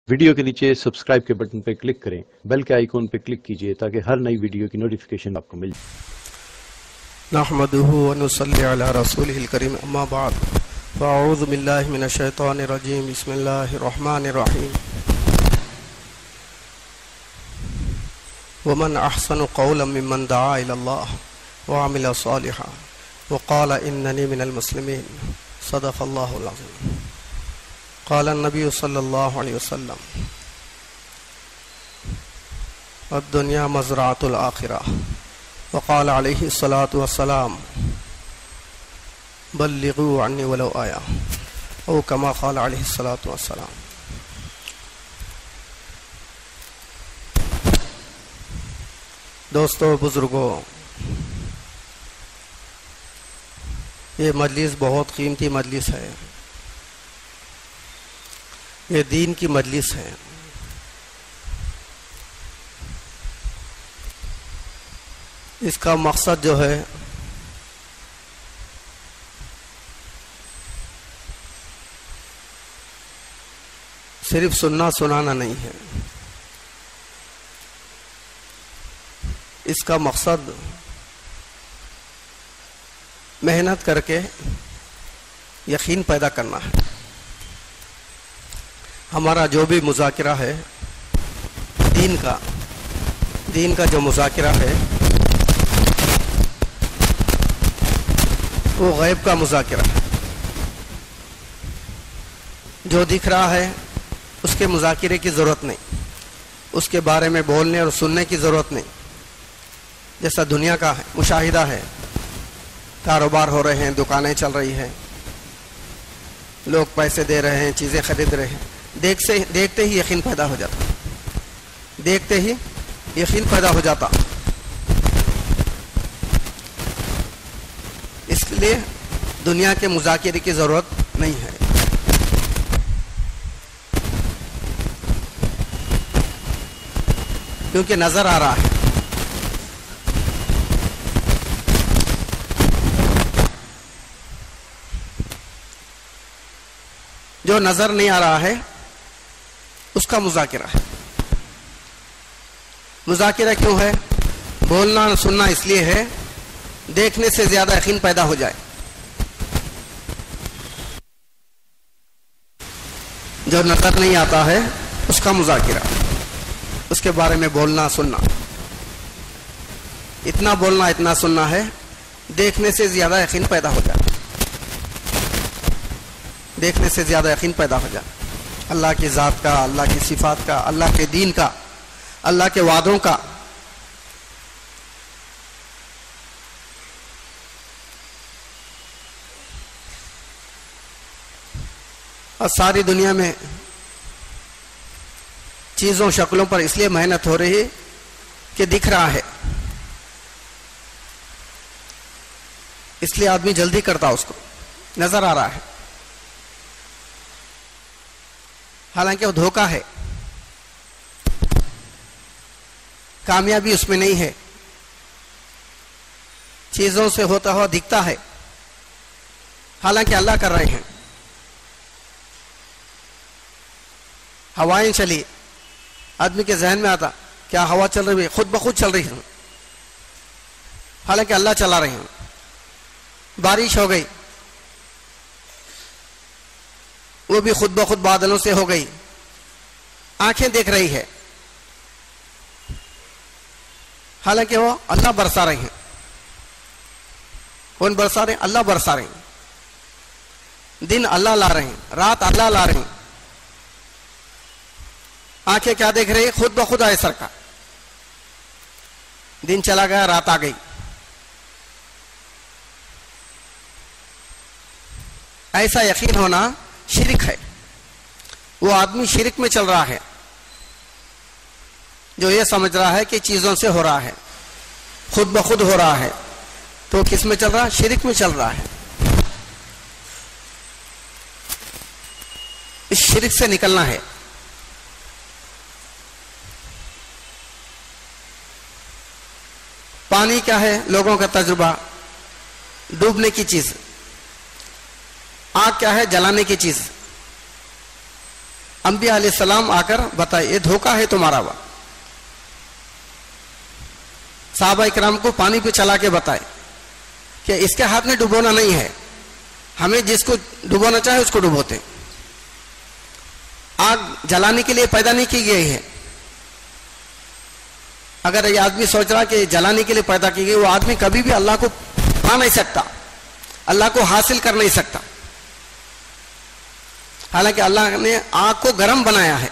Video کے نیچے subscribe کے بٹن پہ کلک کریں، بیل کے آئیکن پہ کلک کیجئے تاکہ ہر نئی ویڈیو کی نوٹیفیکیشن آپ کو مل جائے۔ نحمده ونصلي على رسوله الكريم اما بعد فاعوذ بالله من الشيطان الرجيم بسم الله الرحمن الرحيم ومن احسن قولا ممن دعا الى الله وعمل صالحا وقال انني من المسلمين صدق الله العظيم قال النبي صلى الله عليه وسلم الدنيا مزرعة الآخرة وقال عليه الصلاة والسلام بلغوا عني ولو آية او كما قال عليه الصلاة والسلام۔ دوستو بزرگوں، یہ مجلس بہت قیمتی مجلس ہے، یہ دین کی مجلس ہے۔ اس کا مقصد جو ہے صرف سننا سنانا نہیں ہے، اس کا مقصد محنت کر کے یقین پیدا کرنا ہے۔ ہمارا جو بھی مذاکرہ ہے دین کا جو مذاکرہ ہے وہ غیب کا مذاکرہ ہے۔ جو دکھ رہا ہے اس کے مذاکرے کی ضرورت نہیں، اس کے بارے میں بولنے اور سننے کی ضرورت نہیں۔ جیسا دنیا کا ہے، مشاہدہ ہے، کاروبار ہو رہے ہیں، دکانیں چل رہی ہیں، لوگ پیسے دے رہے ہیں، چیزیں خرید رہے ہیں، دیکھتے ہی یقین پیدا ہو جاتا، دیکھتے ہی یقین پیدا ہو جاتا۔ اس لیے دنیا کے مذاکرے کی ضرورت نہیں ہے۔ کیونکہ نظر آ رہا ہے، جو نظر نہیں آ رہا ہے اس کا مذاکرہ ہے۔ مذاکرہ کیوں ہے؟ بولنا سننا اس لیے ہے دیکھنے سے زیادہ یقین پیدا ہو جائے۔ جو نظر نہیں آتا ہے اس کا مذاکرہ، اس کے بارے میں بولنا سننا، اتنا بولنا اتنا سننا ہے دیکھنے سے زیادہ یقین پیدا ہو جائے، دیکھنے سے زیادہ یقین پیدا ہو جائے۔ اللہ کی ذات کا، اللہ کی صفات کا، اللہ کے دین کا، اللہ کے وعدوں کا۔ اور ساری دنیا میں چیزوں شکلوں پر اس لیے محنت ہو رہی ہے کہ دکھ رہا ہے، اس لیے آدمی جلدی کرتا، اس کو نظر آ رہا ہے، حالانکہ وہ دھوکہ ہے، کامیابی اس میں نہیں ہے۔ چیزوں سے ہوتا ہوا دکھتا ہے، حالانکہ اللہ کر رہے ہیں۔ ہوائیں چلی، آدمی کے ذہن میں آتا کیا ہوا چل رہی ہے، خود بخود چل رہی ہے، حالانکہ اللہ چلا رہے ہیں۔ بارش ہو گئی، وہ بھی خود بخود بادلوں سے ہو گئی، آنکھیں دیکھ رہی ہے، حالانکہ وہ اللہ برسا رہے ہیں۔ کون برسا رہے ہیں؟ اللہ برسا رہے ہیں۔ دن اللہ لا رہے ہیں، رات اللہ لا رہے ہیں۔ آنکھیں کیا دیکھ رہی ہے؟ خود بخود آئے سر کا، دن چلا گیا، رات آ گئی۔ ایسا یقین ہونا شرک ہے۔ وہ آدمی شرک میں چل رہا ہے جو یہ سمجھ رہا ہے کہ چیزوں سے ہو رہا ہے، خود بخود ہو رہا ہے، تو کس میں چل رہا ہے؟ شرک میں چل رہا ہے۔ اس شرک سے نکلنا ہے۔ پانی کیا ہے؟ لوگوں کا تجربہ، ڈوبنے کی چیز۔ آگ کیا ہے؟ جلانے کی چیز۔ انبیاء علیہ السلام آ کر بتائے یہ دھوکہ ہے تمہارا. وہ صحابہ کرام کو پانی پہ چلا کے بتائے کہ اس کے ہاتھ میں ڈبونا نہیں ہے, ہمیں جس کو ڈبونا چاہے اس کو ڈبوتے. آگ جلانے کے لیے پیدا نہیں کی گئی ہے. اگر یہ آدمی سوچ رہا کہ جلانے کے لیے پیدا کی گئی, وہ آدمی کبھی بھی اللہ کو پا نہیں سکتا, اللہ کو حاصل کر نہیں سکتا. حالانکہ اللہ نے آگ کو گرم بنایا ہے,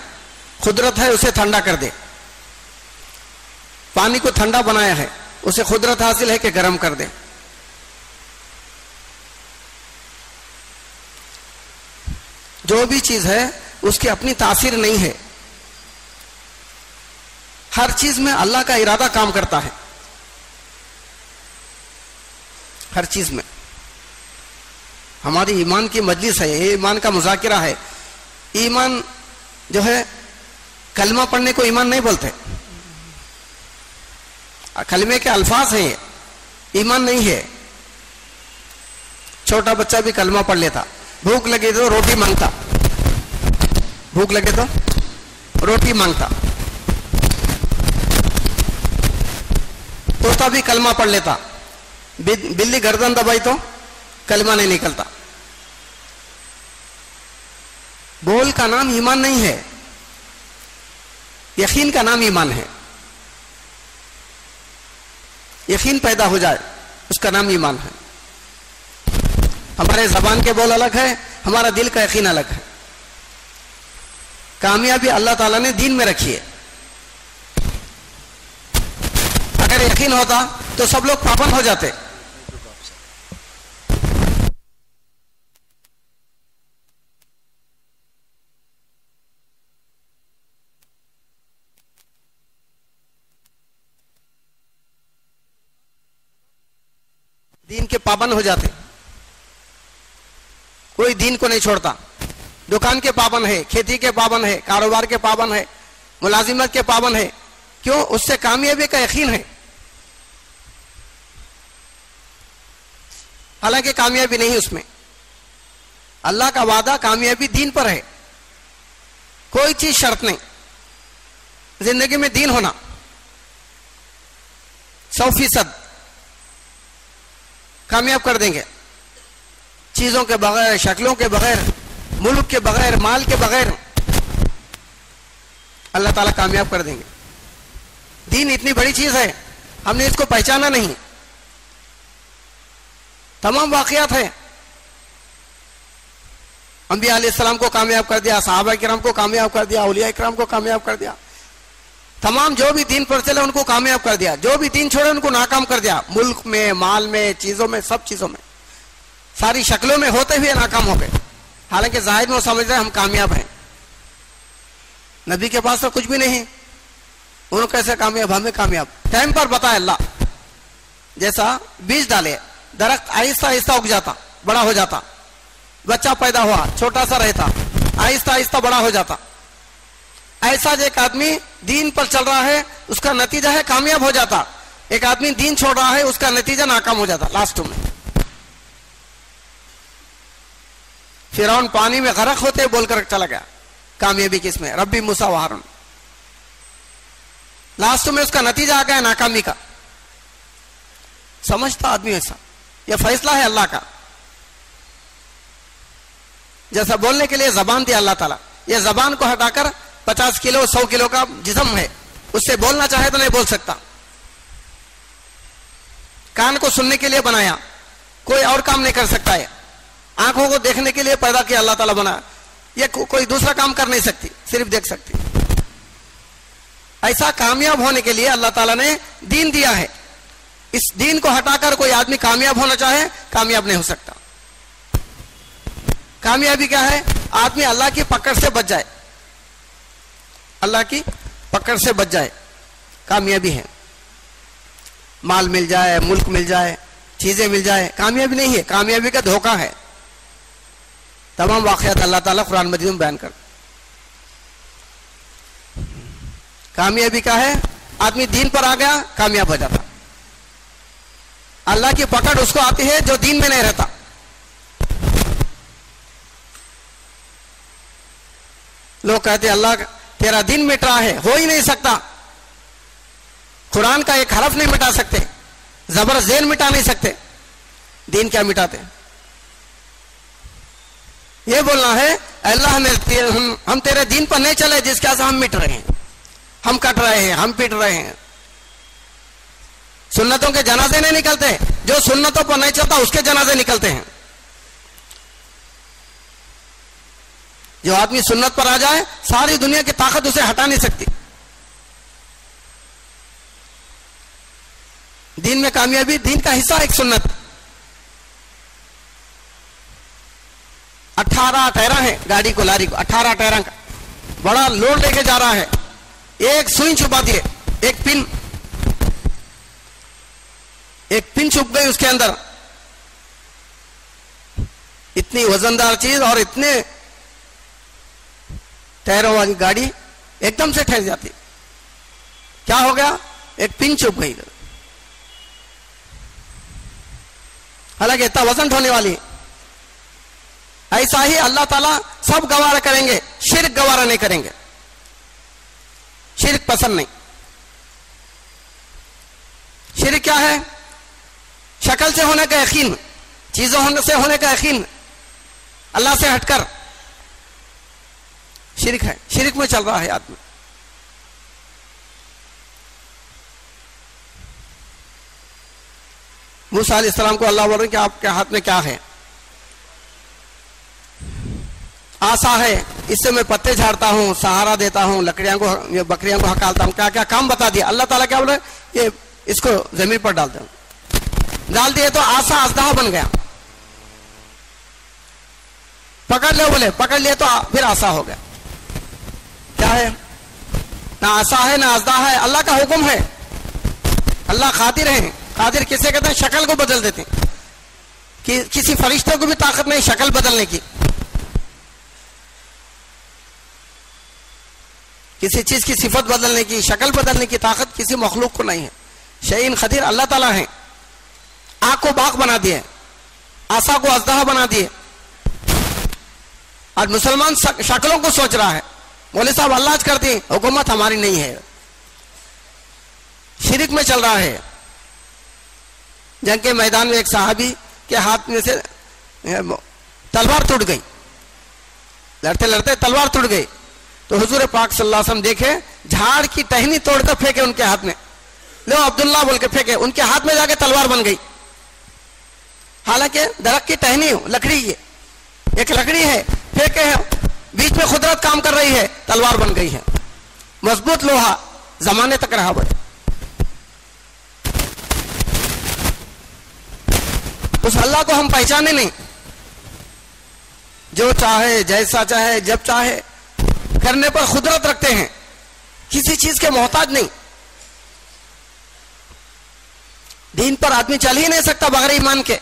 قدرت ہے اسے ٹھنڈا کر دے. پانی کو ٹھنڈا بنایا ہے, اسے قدرت حاصل ہے کہ گرم کر دے. جو بھی چیز ہے اس کی اپنی تاثیر نہیں ہے, ہر چیز میں اللہ کا ارادہ کام کرتا ہے. ہر چیز میں. ہماری ایمان کی مجلس ہے, یہ ایمان کا مذاکرہ ہے. ایمان جو ہے کلمہ پڑھنے کو ایمان نہیں بولتے, کلمے کے الفاظ ہیں, ایمان نہیں ہے. چھوٹا بچہ بھی کلمہ پڑھ لیتا, بھوک لگے تو روٹی مانگتا, بھوک لگے تو روٹی مانگتا. طوطا بھی کلمہ پڑھ لیتا, بلی گردن دبائی تو کلمہ نہیں نکلتا. بول کا نام ایمان نہیں ہے, یقین کا نام ایمان ہے. یقین پیدا ہو جائے اس کا نام ایمان ہے. ہمارے زبان کے بول الگ ہے, ہمارا دل کا یقین الگ ہے. کامیابی اللہ تعالیٰ نے دین میں رکھی ہے. اگر یقین ہوتا تو سب لوگ پابند ہو جاتے. دین کے پابند ہو جاتے. کوئی دین کو نہیں چھوڑتا. دکان کے پابند ہے, کھیتی کے پابند ہے, کاروبار کے پابند ہے, ملازمت کے پابند ہے. کیوں؟ اس سے کامیابی کا یقین ہے. حالانکہ کامیابی نہیں اس میں. اللہ کا وعدہ کامیابی دین پر ہے, کوئی چیز شرط نہیں. زندگی میں دین ہونا 100% کامیاب کر دیں گے. چیزوں کے بغیر, شکلوں کے بغیر, ملک کے بغیر, مال کے بغیر اللہ تعالیٰ کامیاب کر دیں گے. دین اتنی بڑی چیز ہے, ہم نے اس کو پہچانا نہیں. تمام واقعات ہیں. انبیاء علیہ السلام کو کامیاب کر دیا, صحابہ کرام کو کامیاب کر دیا, اولیاء کرام کو کامیاب کر دیا. تمام جو بھی دین پر چلے ان کو کامیاب کر دیا, جو بھی دین چھوڑے ان کو ناکام کر دیا. ملک میں, مال میں, چیزوں میں, سب چیزوں میں, ساری شکلوں میں ہوتے ہوئے ناکام ہو گئے. حالانکہ ظاہر میں وہ سمجھ رہے ہیں ہم کامیاب ہیں. نبی کے پاس تو کچھ بھی نہیں, انہوں کیسے کامیاب, ہمیں کامیاب. ٹائم پر بتایا اللہ. جیسا بیج ڈالے, درخت آہستہ آہستہ اگ جاتا, بڑا ہو جاتا. بچہ پیدا ہوا, چھوٹا سا رہتا, آہستہ آہستہ بڑا ہو جاتا. ایسا جو ایک آدمی دین پر چل رہا ہے اس کا نتیجہ ہے کامیاب ہو جاتا. ایک آدمی دین چھوڑ رہا ہے اس کا نتیجہ ناکام ہو جاتا لاسٹ میں. فرعون پانی میں غرق ہوتے بول کر چلا گیا. کامیابی کس میں؟ ربی موسیٰ و ہارون. لاسٹ میں اس کا نتیجہ آ گیا ناکامی کا. سمجھتا آدمی ایسا, یہ فیصلہ ہے اللہ کا. جیسا بولنے کے لیے زبان دیا اللہ تعالیٰ, یہ زبان کو ہٹا کر 50 کلو 100 کلو کا جسم ہے, اس سے بولنا چاہے تو نہیں بول سکتا. کان کو سننے کے لیے بنایا, کوئی اور کام نہیں کر سکتا ہے. آنکھوں کو دیکھنے کے لیے پیدا کیا اللہ تعالیٰ بنا, یہ کوئی دوسرا کام کر نہیں سکتی, صرف دیکھ سکتی. ایسا کامیاب ہونے کے لیے اللہ تعالیٰ نے دین دیا ہے. اس دین کو ہٹا کر کوئی آدمی کامیاب ہونا چاہے کامیاب نہیں ہو سکتا. کامیابی کیا ہے؟ آدمی اللہ کی پکڑ سے بچ جائے, اللہ کی پکڑ سے بچ جائے, کامیابی ہے. مال مل جائے, ملک مل جائے, چیزیں مل جائے, کامیابی نہیں ہے. کامیابی کا دھوکہ ہے. تمام واقعات اللہ تعالیٰ قرآن مجید میں بیان کر. کامیابی کا ہے آدمی دین پر آ گیا کامیاب ہو جاتا. اللہ کی پکڑ اس کو آتی ہے جو دین میں نہیں رہتا. لوگ کہتے ہیں اللہ تیرا دین مٹ رہا ہے، ہو ہی نہیں سکتا، قرآن کا ایک حرف نہیں مٹا سکتے، زبر زین مٹا نہیں سکتے، دین کیا مٹاتے؟ یہ بولنا ہے اللہ ہم تیرے دین پر نہیں چلے جس کے وجہ سے ہم مٹ رہے ہیں، ہم کٹ رہے ہیں، ہم پٹ رہے ہیں۔ سنتوں کے جنازے نہیں نکلتے، جو سنتوں پر نہیں چلتا اس کے جنازے نکلتے ہیں۔ جو آدمی سنت پر آ جائے ساری دنیا کی طاقت اسے ہٹا نہیں سکتی۔ دین میں کامیابی دین کا حصہ ایک سنت۔ 18 ٹائرہ ہیں گاڑی کو، لاری کو 18 ٹائرہ کا بڑا لوڈ لے کے جا رہا ہے، ایک سوئی چھپا دیے، ایک پن چھپ گئی اس کے اندر، اتنی وزندار چیز اور اتنے ٹائروں والی گاڑی ایک دم سے ٹھہر جاتی، کیا ہو گیا؟ ایک پن چھپ گئی، حالانکہ اتنا وزن ڈھونے والی۔ ایسا ہی اللہ تعالیٰ سب گوارا کریں گے، شرک گوارا نہیں کریں گے، شرک پسند نہیں۔ شرک کیا ہے؟ شکل سے ہونے کا یقین، چیزوں سے ہونے کا یقین، اللہ سے ہٹ کر شرک ہے، شرک میں چل رہا ہے آدمی۔ موسیٰ علیہ السلام کو اللہ بول رہے ہیں کہ آپ کے ہاتھ میں کیا ہے؟ آسا ہے، اس سے میں پتے جھاڑتا ہوں، سہارا دیتا ہوں، لکڑیاں کو بکریاں کو ہکالتا ہوں، کیا کیا کام بتا دیا اللہ تعالیٰ۔ کیا بولے؟ یہ اس کو زمین پر ڈال دیے تو آسا اژدہا بن گیا۔ پکڑ لے بولے، پکڑ لیے تو پھر آسا ہو گیا۔ کیا ہے؟ نہ آسا ہے نہ اژدہا ہے، اللہ کا حکم ہے۔ اللہ قادر ہے۔ قادر کسے کہتے ہیں؟ شکل کو بدل دیتے ہیں، کہ کسی فرشتے کو بھی طاقت نہیں شکل بدلنے کی، کسی چیز کی صفت بدلنے کی، شکل بدلنے کی طاقت کسی مخلوق کو نہیں ہے۔ شیئن قدیر اللہ تعالیٰ ہے۔ آنکھ کو باغ بنا دیے، آسا کو اژدہا بنا دیے۔ آج مسلمان شکلوں کو سوچ رہا ہے، مولوی صاحب اللہ کر دی، حکومت ہماری نہیں ہے، شرک میں چل رہا ہے۔ جنگ کے میدان میں ایک صحابی کے ہاتھ میں سے تلوار ٹوٹ گئی، لڑتے لڑتے تلوار ٹوٹ گئی، تو حضور پاک صلی اللہ علیہ وسلم دیکھے، جھاڑ کی ٹہنی توڑ کر پھینکے ان کے ہاتھ میں، لو عبداللہ بول کے پھینکے، ان کے ہاتھ میں جا کے تلوار بن گئی۔ حالانکہ درخت کی ٹہنی لکڑی ہے، ایک لکڑی ہے، پھینکے ہیں، بیچ میں قدرت کام کر رہی ہے، تلوار بن گئی ہے، مضبوط لوہا، زمانے تک رہا بڑے۔ اس اللہ کو ہم پہچانے نہیں، جو چاہے جیسا چاہے جب چاہے کرنے پر قدرت رکھتے ہیں، کسی چیز کے محتاج نہیں۔ دین پر آدمی چل ہی نہیں سکتا بغیر ایمان کے۔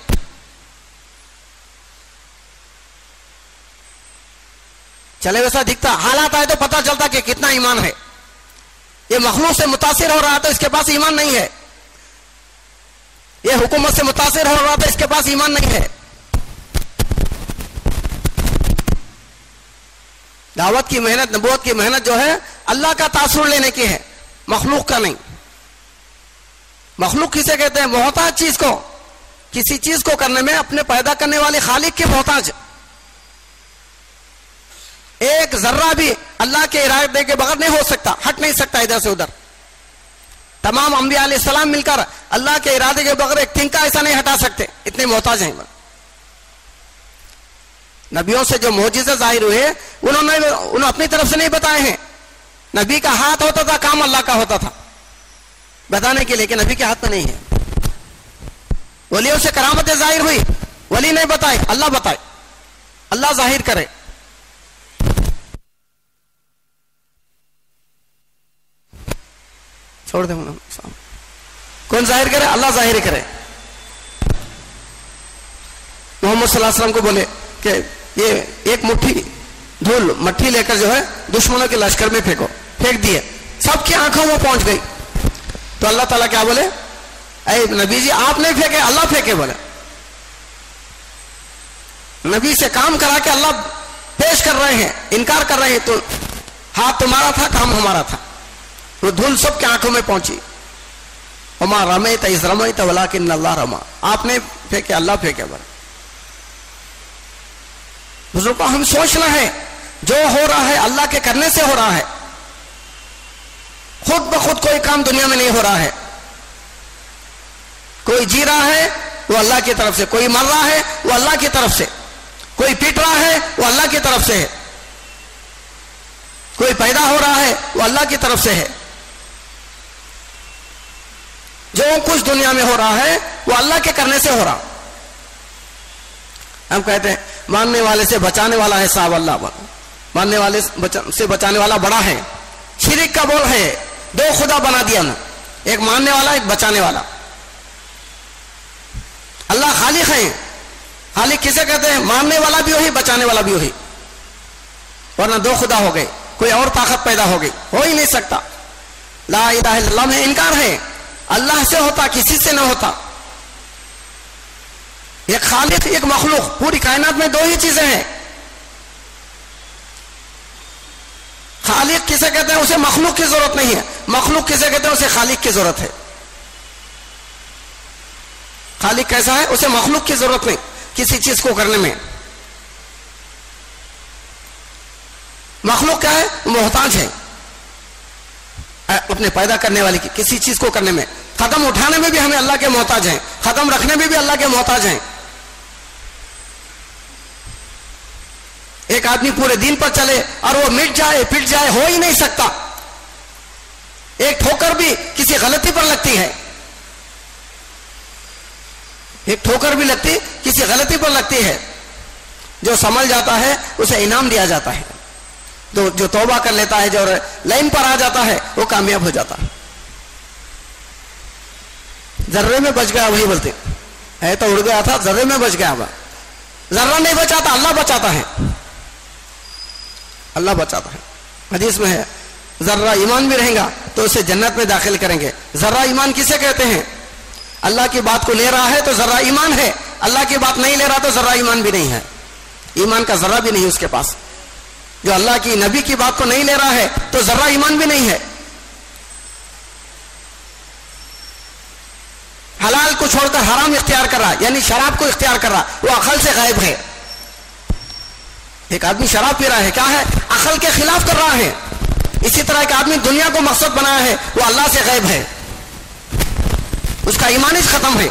چلے ویسا دکھتا، حالات آئے تو پتا چلتا کہ کتنا ایمان ہے۔ یہ مخلوق سے متاثر ہو رہا تو اس کے پاس ایمان نہیں ہے، یہ حکومت سے متاثر ہو رہا تھا اس کے پاس ایمان نہیں ہے۔ دعوت کی محنت، نبوت کی محنت جو ہے اللہ کا تاثر لینے کی ہے، مخلوق کا نہیں۔ مخلوق کسے کہتے ہیں؟ محتاج چیز کو، کسی چیز کو کرنے میں اپنے پیدا کرنے والے خالق کے محتاج۔ ایک ذرہ بھی اللہ کے ارادے کے بغیر نہیں ہو سکتا، ہٹ نہیں سکتا ادھر سے ادھر۔ تمام انبیاء علیہ السلام مل کر اللہ کے ارادے کے بغیر ایک تنکا ایسا نہیں ہٹا سکتے، اتنے محتاج ہیں۔ نبیوں سے جو معجزے ظاہر ہوئے انہوں نے اپنی طرف سے نہیں بتائے ہیں۔ نبی کا ہاتھ ہوتا تھا، کام اللہ کا ہوتا تھا بتانے کے لیے، کہ نبی کے ہاتھ میں نہیں ہے۔ ولیوں سے کرامتیں ظاہر ہوئی، ولی نہیں بتائے، اللہ بتائے، اللہ ظاہر کرے۔ چھوڑ دیں، کون ظاہر کرے؟ اللہ ظاہر کرے۔ محمد صلی اللہ علیہ وسلم کو بولے کہ یہ ایک مٹھی دھول مٹھی لے کر جو ہے دشمنوں کے لشکر میں پھینکو، پھینک دیے، سب کی آنکھوں میں پہنچ گئی۔ تو اللہ تعالیٰ کیا بولے؟ اے نبی جی آپ نہیں پھینکے، اللہ پھینکے۔ بولے نبی سے کام کرا کے اللہ پیش کر رہے ہیں، انکار کر رہے ہیں، تو ہاتھ تمہارا تھا، کام ہمارا تھا، وہ دھول سب کی آنکھوں میں پہنچی. وما رمیت اذ رمیت ولکن اللہ رما، آپ نے پھینکے، اللہ پھینکے. بزرگوں ہم سوچنا ہے جو ہو رہا ہے اللہ کے کرنے سے ہو رہا ہے. خود بخود کوئی کام دنیا میں نہیں ہو رہا ہے. کوئی جی رہا ہے وہ اللہ کی طرف سے، کوئی مر رہا ہے وہ اللہ کی طرف سے، کوئی پیٹ رہا ہے وہ اللہ کی طرف سے ہے، کوئی پیدا ہو رہا ہے وہ اللہ کی طرف سے ہے. جو کچھ دنیا میں ہو رہا ہے وہ اللہ کے کرنے سے ہو رہا. ہم کہتے ہیں ماننے والے سے بچانے والا ہے صاحب اللہ، ماننے والے سے بچانے والا بڑا ہے. شرک کا بول ہے، دو خدا بنا دیا نا، ایک ماننے والا ایک بچانے والا. اللہ خالق ہے. خالق کسے کہتے ہیں؟ ماننے والا بھی وہی، بچانے والا بھی وہی. ورنہ دو خدا ہو گئے، کوئی اور طاقت پیدا ہو گئی، ہو ہی نہیں سکتا. لا الہ الا اللہ میں انکار ہے، اللہ سے ہوتا، کسی سے نہ ہوتا. ایک خالق ایک مخلوق، پوری کائنات میں دو ہی چیزیں ہیں. خالق کسے کہتے ہیں؟ اسے مخلوق کی ضرورت نہیں ہے. مخلوق کسے کہتے ہیں؟ اسے خالق کی ضرورت ہے. خالق کیسا ہے؟ اسے مخلوق کی ضرورت نہیں کسی چیز کو کرنے میں. مخلوق کیا ہے؟ محتاج ہے اپنے پیدا کرنے والے کی کسی چیز کو کرنے میں. قدم اٹھانے میں بھی ہمیں اللہ کے محتاج ہیں، قدم رکھنے میں بھی اللہ کے محتاج ہیں. ایک آدمی پورے دین پر چلے اور وہ مٹ جائے پٹ جائے، ہو ہی نہیں سکتا. ایک ٹھوکر بھی کسی غلطی پر لگتی ہے، ایک ٹھوکر بھی لگتی کسی غلطی پر لگتی ہے. جو سنبھل جاتا ہے اسے انعام دیا جاتا ہے، جو توبہ کر لیتا ہے، جو لائن پر آ جاتا ہے وہ کامیاب ہو جاتا ہے. ذرے میں بچ گیا وہی بولتے ہے، تو اڑ گیا تھا، ذرے میں بچ گیا. ذرہ نہیں بچاتا، اللہ بچاتا ہے، اللہ بچاتا ہے. حدیث میں ہے ذرہ ایمان بھی رہے گا تو اسے جنت میں داخل کریں گے. ذرہ ایمان کسے کہتے ہیں؟ اللہ کی بات کو لے رہا ہے تو ذرہ ایمان ہے، اللہ کی بات نہیں لے رہا تو ذرہ ایمان بھی نہیں ہے. ایمان کا ذرہ بھی نہیں اس کے پاس. جو اللہ کی نبی کی بات کو نہیں لے رہا ہے تو ذرہ ایمان بھی نہیں ہے. حلال کو چھوڑ کر حرام اختیار کر رہا، یعنی شراب کو اختیار کر رہا، وہ عقل سے غائب ہے. ایک آدمی شراب پی رہا ہے، کیا ہے؟ عقل کے خلاف کر رہا ہے. اسی طرح ایک آدمی دنیا کو مقصد بنایا ہے، وہ اللہ سے غائب ہے، اس کا ایمان ہی ختم ہے.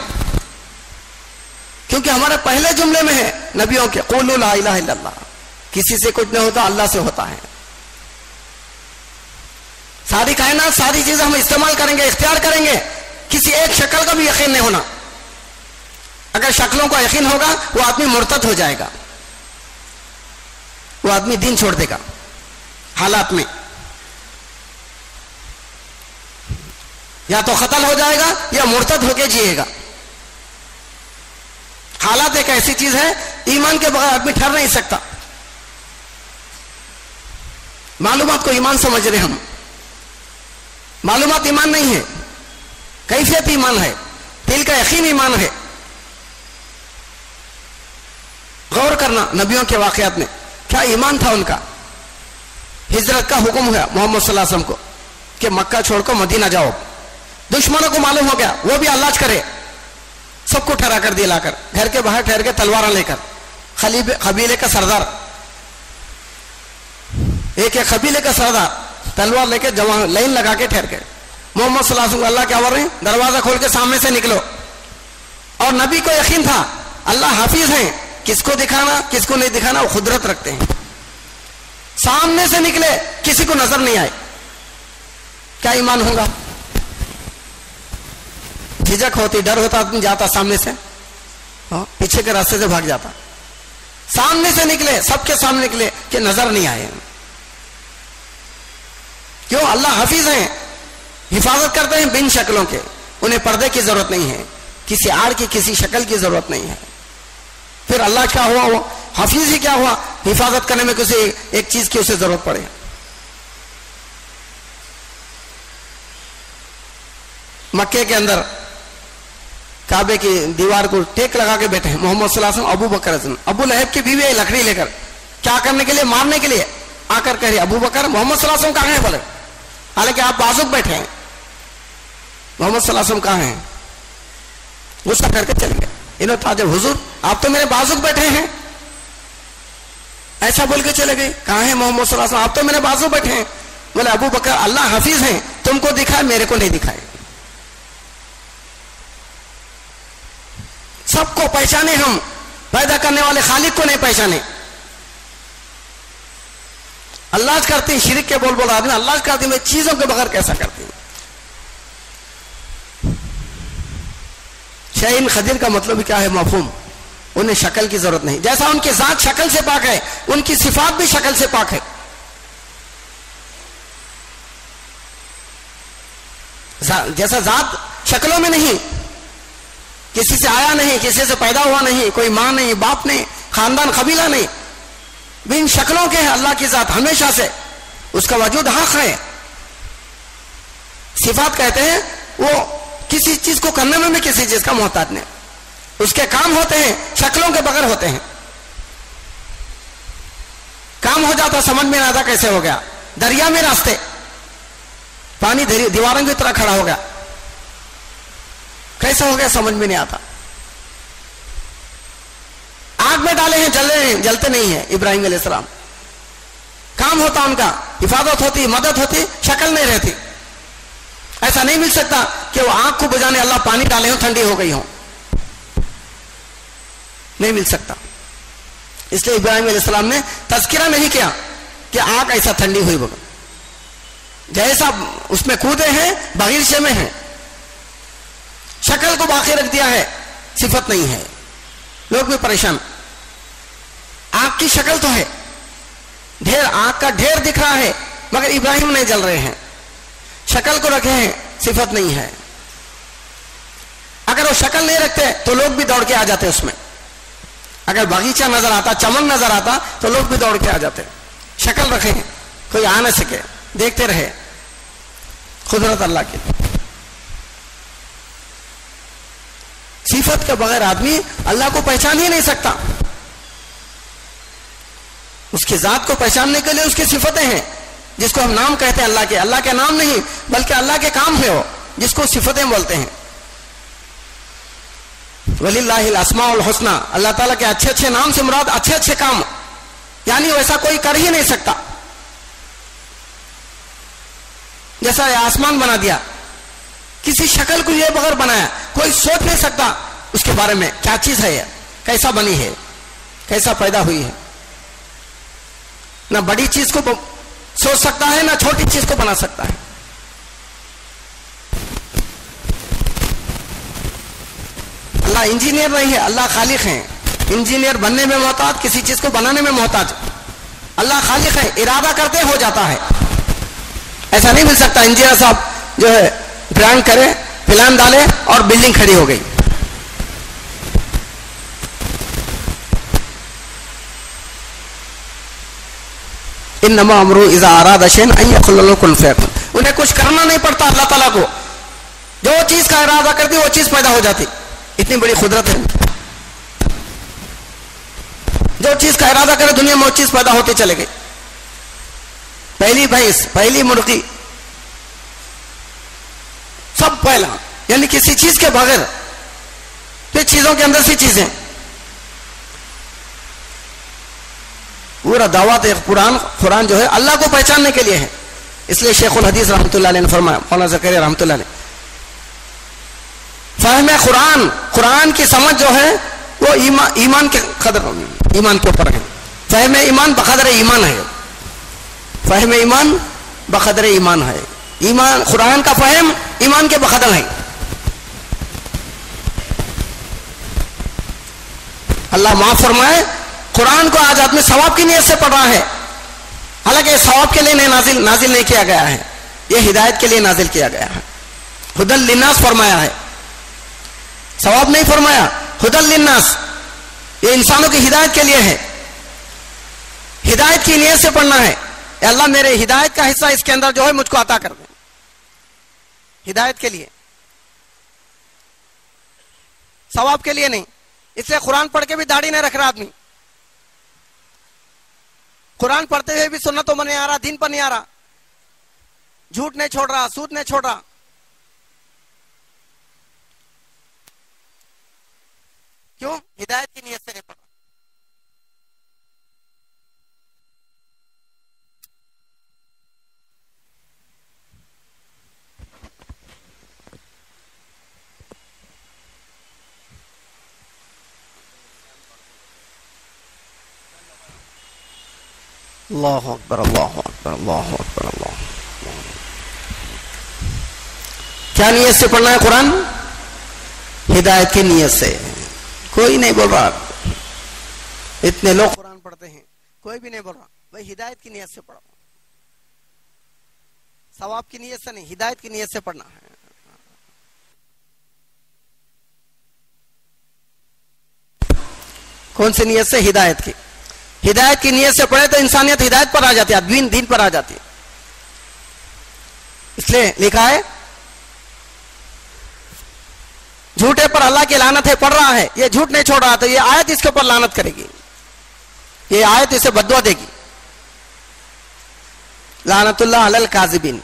کیونکہ ہمارے پہلے جملے میں ہے نبیوں کے، قولوا لا الہ الا اللہ، کسی سے کچھ نہیں ہوتا، اللہ سے ہوتا ہے. ساری کائنات ساری چیزیں ہم استعمال کریں گے، اختیار کریں گے، کسی ایک شکل کا بھی یقین نہیں ہونا. اگر شکلوں کا یقین ہوگا وہ آدمی مرتد ہو جائے گا، وہ آدمی دین چھوڑ دے گا. حالات میں یا تو قتل ہو جائے گا یا مرتد ہو کے جیے گا. حالات ایک ایسی چیز ہے، ایمان کے بغیر آدمی ٹھہر نہیں سکتا. معلومات کو ایمان سمجھ رہے ہم، معلومات ایمان نہیں ہے، کیفیت ایمان ہے، دل کا یقین ایمان ہے. غور کرنا نبیوں کے واقعات میں، کیا ایمان تھا ان کا. ہجرت کا حکم ہوا محمد صلی اللہ علیہ وسلم کو کہ مکہ چھوڑ کر مدینہ جاؤ. دشمنوں کو معلوم ہو گیا وہ بھی اللہ کرے، سب کو ٹھہرا کر دیا، لا کر گھر کے باہر ٹھہر کے تلوار لے کر. قبیلے کا سردار، ایک ایک قبیلے کا سردار تلوار لے کے جمع لائن لگا کے ٹھہر کے. محمد صلی اللہ علیہ وسلم اللہ کیا بول رہے ہیں؟ دروازہ کھول کے سامنے سے نکلو. اور نبی کو یقین تھا اللہ حافظ ہیں، کس کو دکھانا کس کو نہیں دکھانا وہ قدرت رکھتے ہیں. سامنے سے نکلے، کسی کو نظر نہیں آئے. کیا ایمان ہوگا؟ جھجک ہوتی، ڈر ہوتا، آدمی جاتا سامنے سے، پیچھے کے راستے سے بھاگ جاتا. سامنے سے نکلے، سب کے سامنے نکلے کہ نظر نہیں آئے. کیوں؟ اللہ حافظ ہیں، حفاظت کرتے ہیں بن شکلوں کے. انہیں پردے کی ضرورت نہیں ہے، کسی آڑ کی کسی شکل کی ضرورت نہیں ہے. پھر اللہ کیا ہوا؟ وہ حفیظ ہی کیا ہوا؟ حفاظت کرنے میں کسی ایک چیز کی اسے ضرورت پڑے. مکے کے اندر کعبے کی دیوار کو ٹیک لگا کے بیٹھے ہیں محمد صلی اللہ علیہ وسلم، ابو بکر، ابو لہب کی بیوی ہے، لکڑی لے کر. کیا کرنے کے لیے؟ مارنے کے لیے. آ کر کہہ رہی ابو بکر محمد صلی اللہ علیہ وسلم کہاں ہیں؟ بولے حالانکہ آپ بازوق بیٹھے ہیں، محمد صلی اللہ علیہ وسلم کہاں ہیں؟ غصہ کر کے چلے گئے. انہوں نے کہا جب حضور آپ تو میرے بازوق بیٹھے ہیں، ایسا بول کے چلے گئے. کہاں ہیں محمد صلی اللہ علیہ وسلم؟ آپ تو میرے بازوق بیٹھے ہیں. بولے ابو بکر اللہ حافظ ہیں، تم کو دکھائے میرے کو نہیں دکھائے. سب کو پہچانے، ہم پیدا کرنے والے خالق کو نہیں پہچانے. اللہ کرتے ہیں، شرک کے بول آدمی اللہ کرتے ہیں، میں چیزوں کے بغیر کیسا کرتے ہیں؟ شیئن خدیر کا مطلب کیا ہے؟ مفہوم. انہیں شکل کی ضرورت نہیں، جیسا ان کی ذات شکل سے پاک ہے ان کی صفات بھی شکل سے پاک ہے. جیسا ذات شکلوں میں نہیں، کسی سے آیا نہیں، کسی سے پیدا ہوا نہیں، کوئی ماں نہیں، باپ نہیں، خاندان قبیلہ نہیں، بن شکلوں کے ہے اللہ کی ذات ہمیشہ سے، اس کا وجود حق ہے. صفات کہتے ہیں وہ کسی چیز کو کرنے میں بھی کسی چیز کا محتاج نہیں، اس کے کام ہوتے ہیں شکلوں کے بغیر ہوتے ہیں. کام ہو جاتا سمجھ میں نہ آتا کیسے ہو گیا. دریا میں راستے، پانی دیواروں کی طرح کھڑا ہو گیا، کیسا ہو گیا سمجھ میں نہیں آتا. آگ میں ڈالے ہیں جل رہے ہیں، جلتے نہیں ہیں. ابراہیم علیہ السلام کام ہوتا ان کا، حفاظت ہوتی، مدد ہوتی، شکل نہیں رہتی. ایسا نہیں مل سکتا کہ وہ آگ کو بجانے اللہ پانی ڈالے ہوں ٹھنڈی ہو گئی ہوں، نہیں مل سکتا. اس لیے ابراہیم علیہ السلام نے تذکرہ نہیں کیا کہ آگ ایسا ٹھنڈی ہوئی بگا، جیسا اس میں کودے ہیں باغیچے میں ہیں. شکل کو باقی رکھ دیا ہے، صفت نہیں ہے. لوگ بھی پریشان. آگ کی شکل تو ہے، ڈھیر آگ کا ڈھیر دکھ رہا ہے مگر ابراہیم نہیں جل رہے ہیں. شکل کو رکھے ہیں، صفت نہیں ہے. اگر وہ شکل نہیں رکھتے تو لوگ بھی دوڑ کے آ جاتے اس میں. اگر باغیچہ نظر آتا، چمن نظر آتا تو لوگ بھی دوڑ کے آ جاتے. شکل رکھے ہیں، کوئی آ نہ سکے، دیکھتے رہے. قدرت اللہ کی. صفت کے بغیر آدمی اللہ کو پہچان ہی نہیں سکتا. اس کی ذات کو پہچاننے کے لیے اس کی صفتیں ہیں، جس کو ہم نام کہتے ہیں اللہ کے. اللہ کے نام نہیں بلکہ اللہ کے کام ہے وہ، جس کو صفتیں بولتے ہیں. وَلِلَّهِ الْأَسْمَاءُ الْحُسْنَى، اللہ تعالیٰ کے اچھے اچھے نام سے مراد اچھے اچھے کام، یعنی ویسا کوئی کر ہی نہیں سکتا. جیسا یہ آسمان بنا دیا، کسی شکل کو یہ بغیر بنایا، کوئی سوچ نہیں سکتا اس کے بارے میں کیا چیز ہے، یہ کیسا بنی ہے، کیسا پیدا ہوئی ہے. نہ بڑی چیز کو سوچ سکتا ہے، نہ چھوٹی چیز کو بنا سکتا ہے. اللہ انجینئر نہیں ہے، اللہ خالق ہیں. انجینئر بننے میں محتاج، کسی چیز کو بنانے میں محتاج. اللہ خالق ہے، ارادہ کرتے ہو جاتا ہے. ایسا نہیں مل سکتا انجینئر صاحب جو ہے پلان کرے، پلان ڈالے اور بلڈنگ کھڑی ہو گئی. انما امرہ اذا اراد شیئا ان یقول له کن فیکون. انہیں کچھ کرنا نہیں پڑتا اللہ تعالیٰ کو، جو چیز کا ارادہ کرتی وہ چیز پیدا ہو جاتی. اتنی بڑی قدرت ہے. جو چیز کا ارادہ کرے دنیا میں وہ چیز پیدا ہوتے چلے گئی. پہلی بھینس، پہلی مرغی، سب پہلا، یعنی کسی چیز کے بغیر. پھر چیزوں کے اندر سی چیزیں. پورا دعوت قرآن جو ہے اللہ کو پہچاننے کے لیے ہے. اس لیے شیخ الحدیث رحمۃ اللہ علیہ نے فرمایا، مولانا زکریا رحمۃ اللہ علیہ، فہم قرآن کی سمجھ جو ہے وہ ایمان کے قدر، ایمان کے اوپر ہے. فہم ایمان بقدر ایمان ہے. فہم ایمان بقدر ایمان ہے. ایمان قرآن کا فہم ایمان کے بقدر ہے. اللہ معاف فرمائے، قرآن کو آج آدمی ثواب کی نیت سے پڑھ رہا ہے، حالانکہ ثواب کے لیے نازل نہیں کیا گیا ہے، یہ ہدایت کے لیے نازل کیا گیا ہے. ہدی للناس فرمایا ہے، ثواب نہیں فرمایا. ہدی للناس یہ انسانوں کی ہدایت کے لیے ہے. ہدایت کی نیت سے پڑھنا ہے. اے اللہ میرے ہدایت کا حصہ اس کے اندر جو ہے مجھ کو عطا کر دیں، ہدایت کے لیے، ثواب کے لیے نہیں. اس لیے قرآن پڑھ کے بھی داڑھی نہیں رکھ رہا آدمی. قرآن پڑھتے ہوئے بھی سنتوں میں نہیں آ رہا, دین پر نہیں آ رہا, جھوٹ نہیں چھوڑ رہا, سود نہیں چھوڑ رہا. کیوں؟ ہدایت کی نیت سے نہیں پڑھ رہا. اللہ اکبر اللہ اکبر اللہ اکبر اللہ. کیا نیت سے پڑھنا ہے قرآن؟ ہدایت کی نیت سے. کوئی نہیں بول رہا, اتنے لوگ قرآن پڑھتے ہیں, کوئی بھی نہیں بول رہا بھائی ہدایت کی نیت سے پڑھو, ثواب کی نیت سے نہیں, ہدایت کی نیت سے پڑھنا ہے. کون سی نیت سے؟ ہدایت کی. ہدایت کی نیت سے پڑھے تو انسانیت ہدایت پر آ جاتی ہے, دین پر آ جاتی ہے. اس لیے لکھا ہے جھوٹے پر اللہ کی لعنت ہے, پڑھ رہا ہے, یہ جھوٹ نہیں چھوڑ رہا تو یہ آیت اس کے اوپر لعنت کرے گی, یہ آیت اسے بددعا دے گی. لعنت اللہ علی الکاذبین.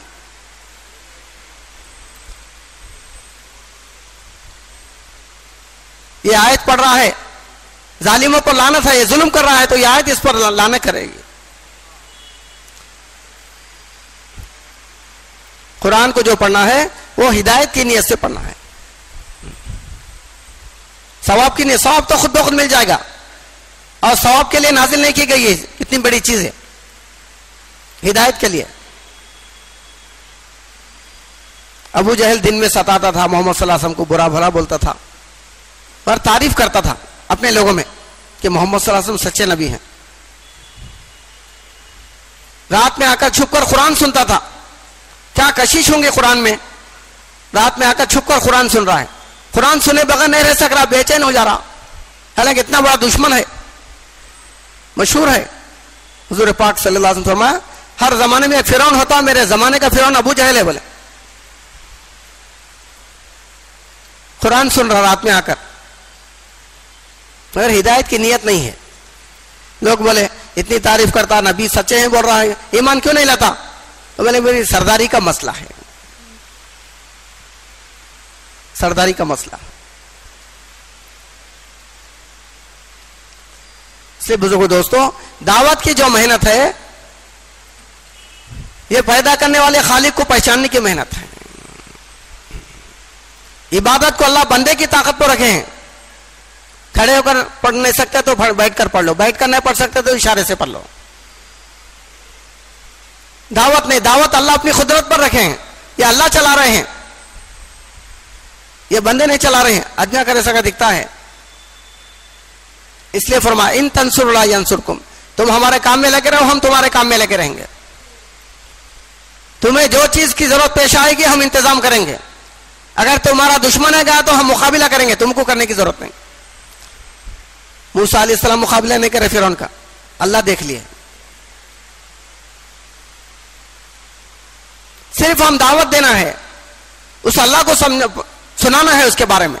یہ آیت پڑھ رہا ہے, ظالموں پر لعنت ہے, یہ ظلم کر رہا ہے تو یہ آیت اس پر لعنت کرے گی. قرآن کو جو پڑھنا ہے وہ ہدایت کی نیت سے پڑھنا ہے. ثواب کی نیت, ثواب تو خود بخود مل جائے گا, اور ثواب کے لیے نازل نہیں کی گئی ہے, اتنی بڑی چیز ہے ہدایت کے لیے. ابو جہل دن میں ستاتا تھا, محمد صلی اللہ علیہ وسلم کو برا بھلا بولتا تھا, پر تعریف کرتا تھا اپنے لوگوں میں کہ محمد صلی اللہ علیہ وسلم سچے نبی ہیں. رات میں آ کر چھپ کر قرآن سنتا تھا. کیا کشش ہوں گے قرآن میں, رات میں آ کر چھپ کر قرآن سن رہا ہے, قرآن سنے بغیر نہیں رہ سک رہا, بے چین ہو جا رہا, حالانکہ اتنا بڑا دشمن ہے, مشہور ہے. حضور پاک صلی اللہ علیہ وسلم فرمایا ہر زمانے میں ایک فرعون ہوتا, میرے زمانے کا فرعون ابو جہل ہے. بولے قرآن سن رہا رات میں آ کر, مگر ہدایت کی نیت نہیں ہے. لوگ بولے اتنی تعریف کرتا, نبی سچے ہیں بول رہا ہے, ایمان کیوں نہیں لاتا؟ تو بولے میری سرداری کا مسئلہ ہے, سرداری کا مسئلہ. اس لیے بزرگوں دوستوں, دعوت کی جو محنت ہے یہ پیدا کرنے والے خالق کو پہچاننے کی محنت ہے. عبادت کو اللہ بندے کی طاقت پر رکھے ہیں. کھڑے ہو کر پڑھ نہیں سکتے تو بیٹھ کر پڑھ لو, بیٹھ کر نہیں پڑھ سکتے تو اشارے سے پڑھ لو. دعوت نہیں, دعوت اللہ اپنی قدرت پر رکھے ہیں, یہ اللہ چلا رہے ہیں, یہ بندے نہیں چلا رہے ہیں. آدمی کرے سکا دکھتا ہے. اس لیے فرمایا ان تنصر اللہ ینصرکم, تم ہمارے کام میں لگے رہو, ہم تمہارے کام میں لگے رہیں گے. تمہیں جو چیز کی ضرورت پیش آئے گی ہم انتظام کریں گے. اگر تمہارا دشمن ہے گا تو ہم مقابلہ کریں گے, تم کو کرنے کی ضرورت نہیں. موسیٰ علیہ السلام مقابلہ نہیں کرے فرعون کا, اللہ دیکھ لیے. صرف ہم دعوت دینا ہے, اس اللہ کو سنانا ہے اس کے بارے میں.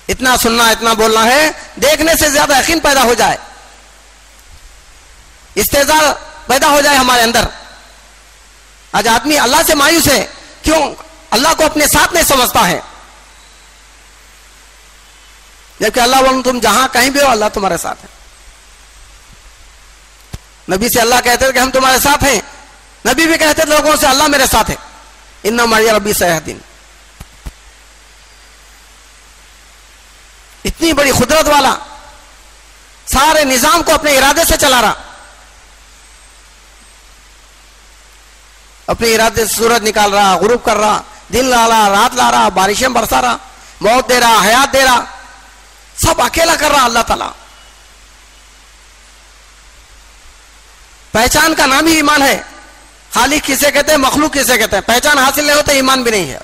اتنا سننا, اتنا بولنا ہے, دیکھنے سے زیادہ یقین پیدا ہو جائے, استعزاء پیدا ہو جائے ہمارے اندر. آج آدمی اللہ سے مایوس ہے, کیوں؟ اللہ کو اپنے ساتھ نہیں سمجھتا ہے. جبکہ اللہ بولے تم جہاں کہیں بھی ہو اللہ تمہارے ساتھ ہے. نبی سے اللہ کہتے تھے کہ ہم تمہارے ساتھ ہیں, نبی بھی کہتے تھے لوگوں سے اللہ میرے ساتھ ہے, اِنَّ مَعِیَ رَبِّی سَیَهْدِینِ. اتنی بڑی قدرت والا, سارے نظام کو اپنے ارادے سے چلا رہا, اپنے ارادے سے سورج نکال رہا, غروب کر رہا, دن لا رہا, رات لا رہا, بارشیں برسا رہا, موت دے رہا, حیات دے رہا, سب اکیلا کر رہا اللہ تعالیٰ. پہچان کا نام ہی ایمان ہے. خالق کسے کہتے ہیں, مخلوق کسے کہتے ہیں, پہچان حاصل نہیں ہوتا ایمان بھی نہیں ہے.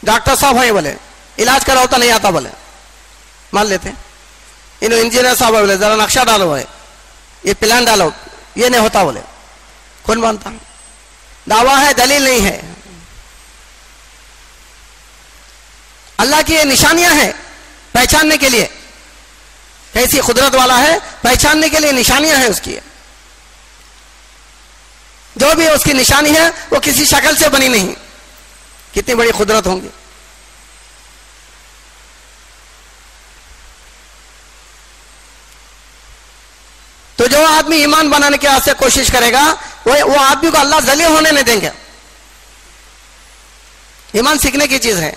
ڈاکٹر صاحب ہیں بولے علاج کرا ہوتا نہیں آتا, بولے مان لیتے. انجینئر صاحب بولے ذرا نقشہ ڈالو, ہے یہ پلان ڈالو, یہ نہیں ہوتا, بولے کون مانتا؟ دعویٰ ہے, دلیل نہیں ہے. اللہ کی یہ نشانیاں ہیں پہچاننے کے لیے. کیسی قدرت والا ہے، پہچاننے کے لیے نشانیاں ہیں اس کی. جو بھی اس کی نشانی ہے وہ کسی شکل سے بنی نہیں. کتنی بڑی قدرت ہوں گی. تو جو آدمی ایمان بنانے کے واسطے کوشش کرے گا وہ آدمی کو اللہ ذلیل ہونے نہیں دیں گے. ایمان سیکھنے کی چیز ہے.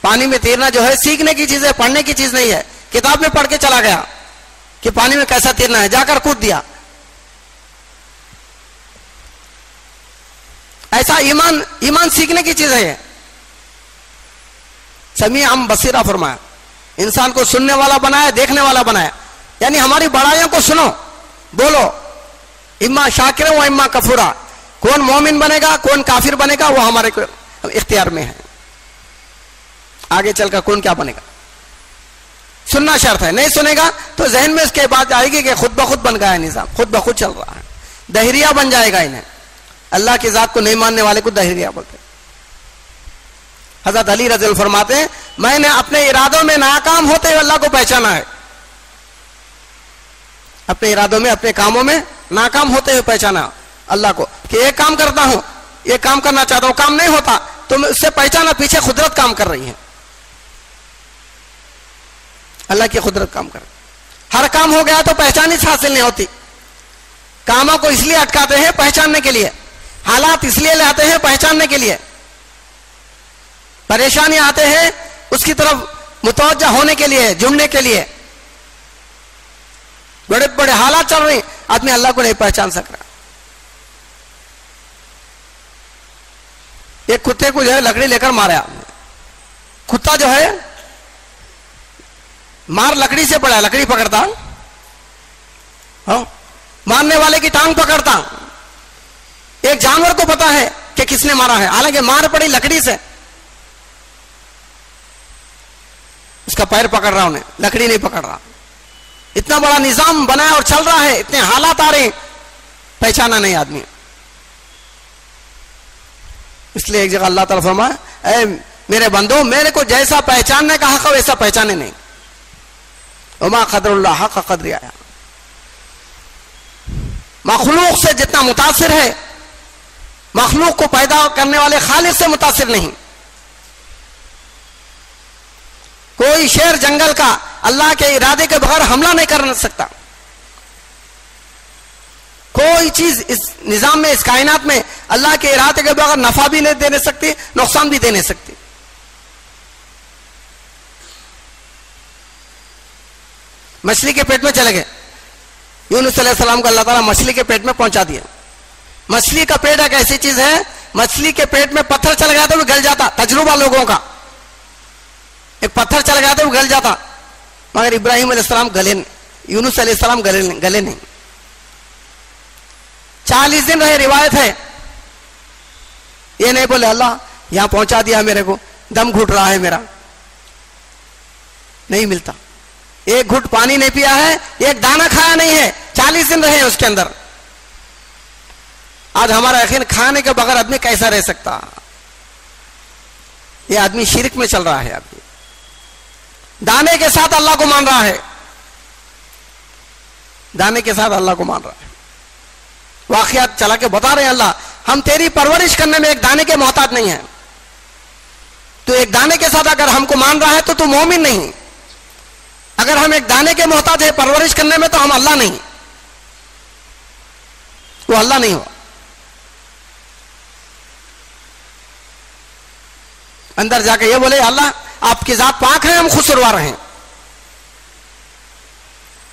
پانی میں تیرنا جو ہے سیکھنے کی چیز ہے، پڑھنے کی چیز نہیں ہے. کتاب میں پڑھ کے چلا گیا کہ پانی میں کیسا تیرنا ہے، جا کر کود دیا. ایسا ایمان سیکھنے کی چیز ہے. سمیع بصیرہ فرمایا، انسان کو سننے والا بنایا، دیکھنے والا بنایا. یعنی ہماری بڑائیوں کو سنو، بولو. اما شاکر و اما کفورا. کون مومن بنے گا کون کافر بنے گا وہ ہمارے اختیار میں ہے. آگے چل کر کون کیا بنے گا سننا شرط ہے. نہیں سنے گا تو ذہن میں اس کے بات آئے گی کہ خود بخود بن گیا ہے نظام، خود بخود چل رہا ہے. دہریہ بن جائے گا انہیں. اللہ کی ذات کو نہیں ماننے والے کو دہریہ بولتے. حضرت علی رضی اللہ فرماتے ہیں میں نے اپنے ارادوں میں ناکام ہوتے ہوئے اللہ کو پہچانا ہے. اپنے ارادوں میں اپنے کاموں میں ناکام ہوتے ہوئے پہچانا اللہ کو کہ ایک کام کرتا ہوں، یہ کام کرنا چاہتا ہوں، کام نہیں ہوتا تو میں اس سے پہچانا پیچھے قدرت کام کر رہی ہے. اللہ کی قدرت کام کر رہی. ہر کام ہو گیا تو پہچان ہی حاصل نہیں ہوتی. کاموں کو اس لیے اٹکاتے ہیں پہچاننے کے لیے، حالات اس لیے لاتے ہیں پہچاننے کے لیے، پریشانی آتے ہیں اس کی طرف متوجہ ہونے کے لیے، جڑنے کے لیے. بڑے بڑے حالات چل رہے ہیں، آدمی اللہ کو نہیں پہچان سک رہا. ایک کتے کو جو ہے لکڑی لے کر مارا. کتا جو ہے مار لکڑی سے پڑا، لکڑی پکڑتا، مارنے والے کی ٹانگ پکڑتا. ایک جانور کو پتا ہے کہ کس نے مارا ہے، حالانکہ مار پڑی لکڑی سے. اس کا پیر پکڑ رہا انہیں، لکڑی نہیں پکڑ رہا. اتنا بڑا نظام بنا اور چل رہا ہے، اتنے حالات آ رہے ہیں، پہچانا نہیں آدمی. اس لیے ایک جگہ اللہ تعالیٰ فرمایا اے میرے بندو میرے کو جیسا پہچاننے کا حق ہے ویسا پہچانے نہیں. وما قدر اللہ حق قدر آیا. مخلوق سے جتنا متاثر ہے مخلوق کو پیدا کرنے والے خالق سے متاثر نہیں. کوئی شیر جنگل کا اللہ کے ارادے کے بغیر حملہ نہیں کر سکتا. کوئی چیز اس نظام میں، اس کائنات میں اللہ کے ارادے کے بغیر نفع بھی نہیں دینے سکتی، نقصان بھی دینے سکتی. مچھلی کے پیٹ میں چلے گئے، یونس علیہ السلام کو اللہ تعالیٰ مچھلی کے پیٹ میں پہنچا دیا. مچھلی کا پیٹ ایک ایسی چیز ہے، مچھلی کے پیٹ میں پتھر چل گیا تو وہ گل جاتا. تجربہ لوگوں کا، ایک پتھر چل گیا تو وہ گل جاتا. مگر ابراہیم علیہ السلام گلے نہیں، یونس علیہ السلام گلے نہیں. 40 دن رہے. روایت ہے یہ نہیں بولے اللہ یہاں پہنچا دیا میرے کو، دم گھٹ رہا ہے میرا، نہیں ملتا. ایک گھٹ پانی نہیں پیا ہے، ایک دانہ کھایا نہیں ہے، 40 دن رہے اس کے اندر. آج ہمارا یقین کھانے کے بغیر آدمی کیسا رہ سکتا. یہ آدمی شرک میں چل رہا ہے. آدمی دانے کے ساتھ اللہ کو مان رہا ہے، دانے کے ساتھ اللہ کو مان رہا ہے. واقعات چلا کے بتا رہے ہیں اللہ ہم تیری پرورش کرنے میں ایک دانے کے محتاج نہیں ہیں. تو ایک دانے کے ساتھ اگر ہم کو مان رہا ہے تو مومن نہیں. اگر ہم ایک دانے کے محتاج ہے پرورش کرنے میں تو ہم اللہ نہیں، وہ اللہ نہیں ہوا. اندر جا کے یہ بولے اللہ آپ کی ذات پاک ہے، ہم قصوروار ہیں.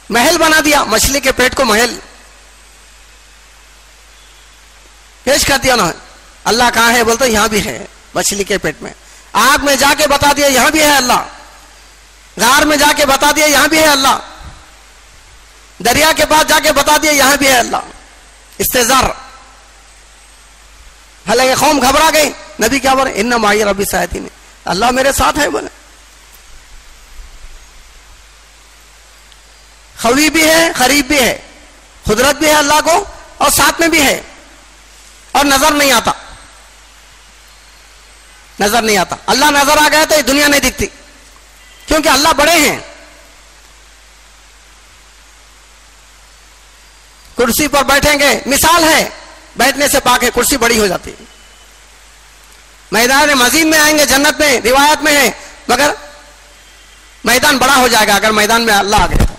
محل بنا دیا، مچھلی کے پیٹ کو محل پیش کر دیا. نا اللہ کہاں ہے بولتے یہاں بھی ہے مچھلی کے پیٹ میں. آگ میں جا کے بتا دیا یہاں بھی ہے اللہ. غار میں جا کے بتا دیا یہاں بھی ہے اللہ. دریا کے پاس جا کے بتا دیا یہاں بھی ہے اللہ. استظار. حالانکہ قوم گھبرا گئی. نبی کیا بولے ان معی ربی سایتین، اللہ میرے ساتھ ہے. بولے خوی بھی ہے قریب بھی ہے، قدرت بھی ہے اللہ کو اور ساتھ میں بھی ہے، اور نظر نہیں آتا. نظر نہیں آتا. اللہ نظر آ گیا تو یہ دنیا نہیں دکھتی، کیونکہ اللہ بڑے ہیں. کرسی پر بیٹھیں گے، مثال ہے، بیٹھنے سے پاک ہے، کرسی بڑی ہو جاتی ہے. میدان مزید میں آئیں گے، جنت میں روایت میں ہے، مگر میدان بڑا ہو جائے گا اگر میدان میں اللہ آ گئے تو.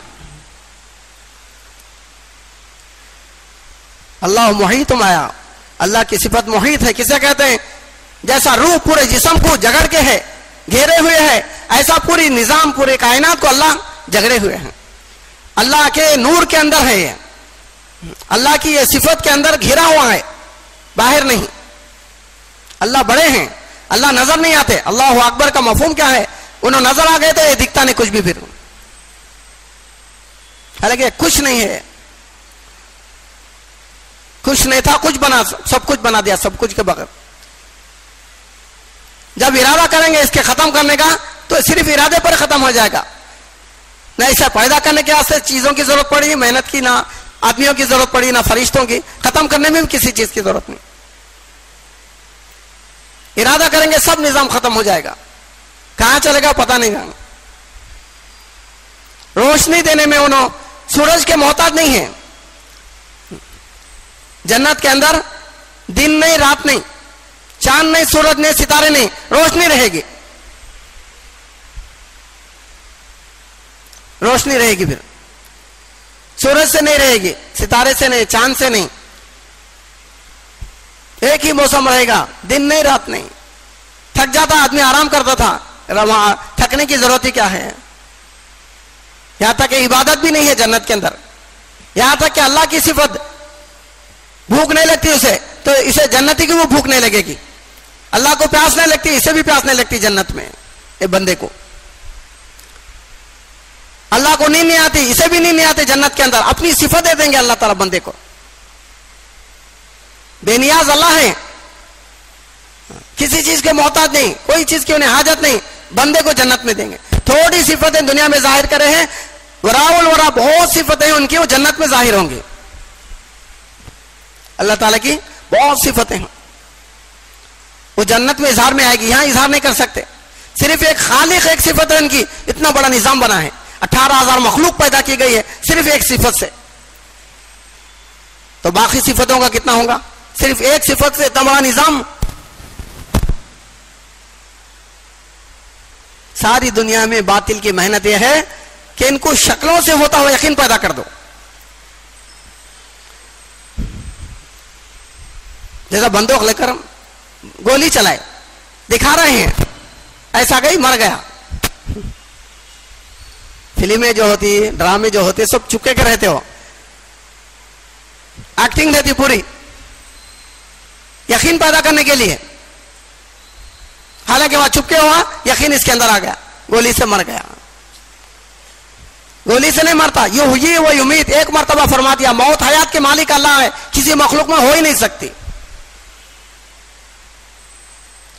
اللہ محیط آیا، اللہ کی صفت محیط ہے. کسے کہتے ہیں؟ جیسا روح پورے جسم کو جگڑ کے ہے، گھیرے ہوئے ہے، ایسا پوری نظام، پورے کائنات کو اللہ جگڑے ہوئے ہیں. اللہ کے نور کے اندر ہے، یہ اللہ کی یہ صفت کے اندر گھرا ہوا ہے، باہر نہیں. اللہ بڑے ہیں، اللہ نظر نہیں آتے. اللہ اکبر کا مفہوم کیا ہے؟ انہوں نظر آ گئے تو یہ دکھتا نہیں کچھ بھی، پھر حالانکہ کچھ نہیں ہے، کچھ نہیں تھا، کچھ بنا، سب کچھ بنا دیا، سب کچھ کے بغیر. جب ارادہ کریں گے اس کے ختم کرنے کا تو صرف ارادے پر ختم ہو جائے گا. نہ اسے پیدا کرنے کے واسطے چیزوں کی ضرورت پڑی، محنت کی، نہ آدمیوں کی ضرورت پڑی، نہ فرشتوں کی. ختم کرنے میں بھی کسی چیز کی ضرورت نہیں. ارادہ کریں گے سب نظام ختم ہو جائے گا. کہاں چلے گا پتہ نہیں گا. روشنی دینے میں انہوں سورج کے محتاج نہیں ہیں. جنت کے اندر دن نہیں، رات نہیں، چاند نہیں، سورج نہیں، ستارے نہیں، روشنی رہے گی. روشنی رہے گی، پھر سورج سے نہیں رہے گی، ستارے سے نہیں، چاند سے نہیں. ایک ہی موسم رہے گا، دن نہیں، رات نہیں. تھک جاتا آدمی، آرام کرتا تھا، تھکنے کی ضرورت ہی کیا ہے؟ یہاں تک کہ عبادت بھی نہیں ہے جنت کے اندر. یہاں تک کہ اللہ کی صفت، بھوک نہیں لگتی اسے، تو اسے جنتی کی وہ بھوک نہیں لگے گی. اللہ کو پیاس نہیں لگتی، اسے بھی پیاس نہیں لگتی جنت میں. یہ بندے کو اللہ کو نیند نہیں آتی، اسے بھی نیند نہیں آتی جنت کے اندر. اپنی صفت دے دیں گے اللہ تعالیٰ بندے کو. بے نیاز اللہ ہے، کسی چیز کے محتاج نہیں، کوئی چیز کی انہیں حاجت نہیں. بندے کو جنت میں دیں گے. تھوڑی صفتیں دنیا میں ظاہر کرے ہیں، وراء الورا بہت صفتیں ان کی، وہ جنت میں ظاہر ہوں گی. اللہ تعالیٰ کی بہت صفتیں ہیں، وہ جنت میں اظہار میں آئے گی. یہاں اظہار نہیں کر سکتے. صرف ایک خالق، ایک صفت ہے ان کی. اتنا بڑا نظام بنا ہے، 18,000 مخلوق پیدا کی گئی ہے صرف ایک صفت سے. تو باقی صفتوں کا کتنا ہوگا؟ صرف ایک صفت سے اتنا بڑا نظام. ساری دنیا میں باطل کی محنت یہ ہے کہ ان کو شکلوں سے ہوتا ہوا یقین پیدا کر دو. جیسا بندوق لے کر گولی چلائے، دکھا رہے ہیں ایسا گئی، مر گیا. فلمیں جو ہوتی، ڈرامے جو ہوتے، سب چپکے کے رہتے ہو، ایکٹنگ رہتی پوری یقین پیدا کرنے کے لیے. حالانکہ وہاں چپکے ہوا، یقین اس کے اندر آ گیا، گولی سے مر گیا. گولی سے نہیں مرتا، یحیی و یمیت. ایک مرتبہ فرما دیا، موت حیات کے مالک اللہ ہے، کسی مخلوق میں ہو ہی نہیں سکتی،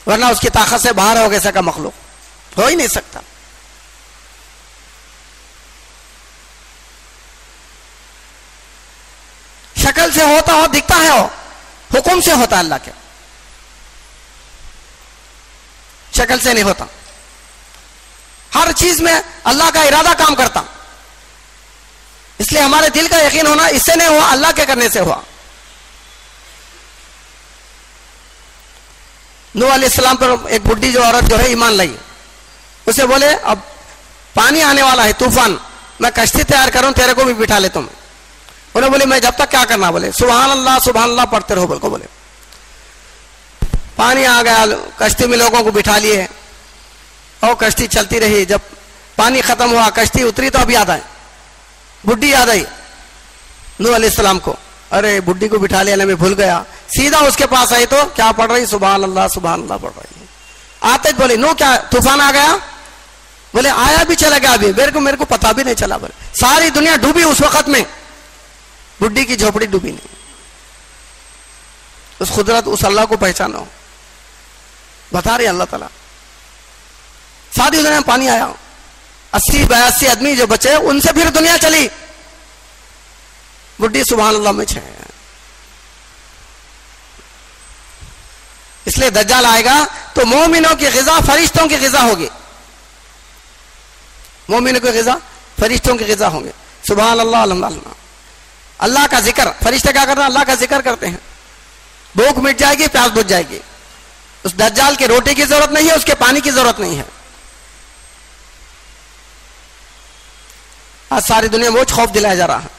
ورنہ اس کی طاقت سے باہر ہو ایسا کا مخلوق ہو ہی نہیں سکتا. شکل سے ہوتا ہو، دکھتا ہے، ہو حکم سے ہوتا اللہ کے، شکل سے نہیں ہوتا. ہر چیز میں اللہ کا ارادہ کام کرتا. اس لیے ہمارے دل کا یقین ہونا اس سے نہیں ہوا، اللہ کے کرنے سے ہوا. نوح علیہ السلام پر ایک بڈھی جو عورت جو ہے ایمان لائی، اسے بولے اب پانی آنے والا ہے، طوفان، میں کشتی تیار کروں، تیرے کو بھی بٹھا لیتا ہوں. انہوں بولے میں جب تک کیا کرنا؟ بولے سبحان اللہ پڑھتے رہو. بول کو بولے پانی آ گیا، کشتی میں لوگوں کو بٹھا لیے اور کشتی چلتی رہی. جب پانی ختم ہوا، کشتی اتری تو اب یاد آئے، بڈھی یاد آئی نوح علیہ السلام کو. ارے بڈھی کو بٹھا لیا، میں بھول گیا. سیدھا اس کے پاس آئی تو کیا پڑھ رہی؟ سبحان اللہ پڑھ رہی ہے. آتے بولے نو کیا طوفان آ گیا؟ بولے آیا بھی چلا گیا، ابھی میرے کو پتا بھی نہیں چلا. بولے ساری دنیا ڈوبی اس وقت میں، بڈھی کی جھوپڑی ڈوبی نہیں. اس قدرت، اس اللہ کو پہچانو. بتا رہے اللہ تعالیٰ. ساری دنیا میں پانی آیا، 80-82 آدمی جو بچے ان سے پھر دنیا چلی. بڈھی سبحان اللہ میں چھے. اس لیے دجال آئے گا تو مومنوں کی غذا فرشتوں کی غذا ہوگی. مومنوں کی غذا فرشتوں کی غذا ہوں گے. سبحان اللہ الحمدللہ. اللہ کا ذکر. فرشتے کیا کرتے ہیں؟ اللہ کا ذکر کرتے ہیں. بھوک مٹ جائے گی, پیاس بجھ جائے گی. اس دجال کی روٹی کی ضرورت نہیں ہے, اس کے پانی کی ضرورت نہیں ہے. آج ساری دنیا میں وہ خوف دلایا جا رہا ہے.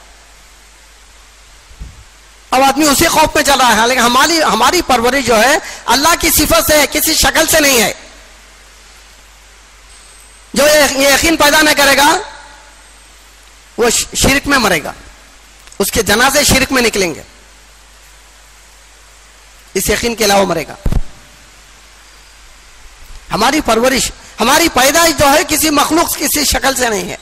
اب آدمی اسی خوف میں چل رہا ہے. لیکن ہماری پرورش جو ہے اللہ کی صفت سے ہے, کسی شکل سے نہیں ہے. جو یہ یقین پیدا نہ کرے گا وہ شرک میں مرے گا, اس کے جنازے شرک میں نکلیں گے, اس یقین کے علاوہ مرے گا. ہماری پرورش, ہماری پیدائش جو ہے کسی مخلوق کسی شکل سے نہیں ہے.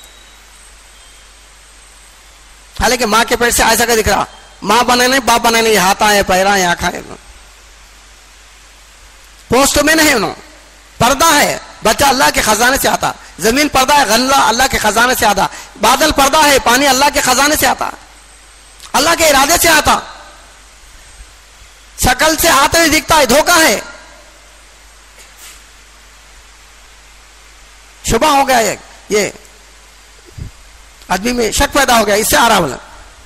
حالانکہ ماں کے پیٹ سے ایسا کا دکھ رہا, ماں بنانے باپ بنانے, یہ ہاتھ آئے پیر آئے آنکھ آئے, پوسٹ میں نہیں انہوں. پردہ ہے, بچہ اللہ کے خزانے سے آتا. زمین پردہ ہے, غلہ اللہ کے خزانے سے آتا. بادل پردہ ہے, پانی اللہ کے خزانے سے آتا, اللہ کے ارادے سے آتا. شکل سے آتے ہوئے دکھتا ہے, دھوکہ ہے. شبہ ہو گیا, یہ آدمی میں شک پیدا ہو گیا, اس سے آ رہا بولا,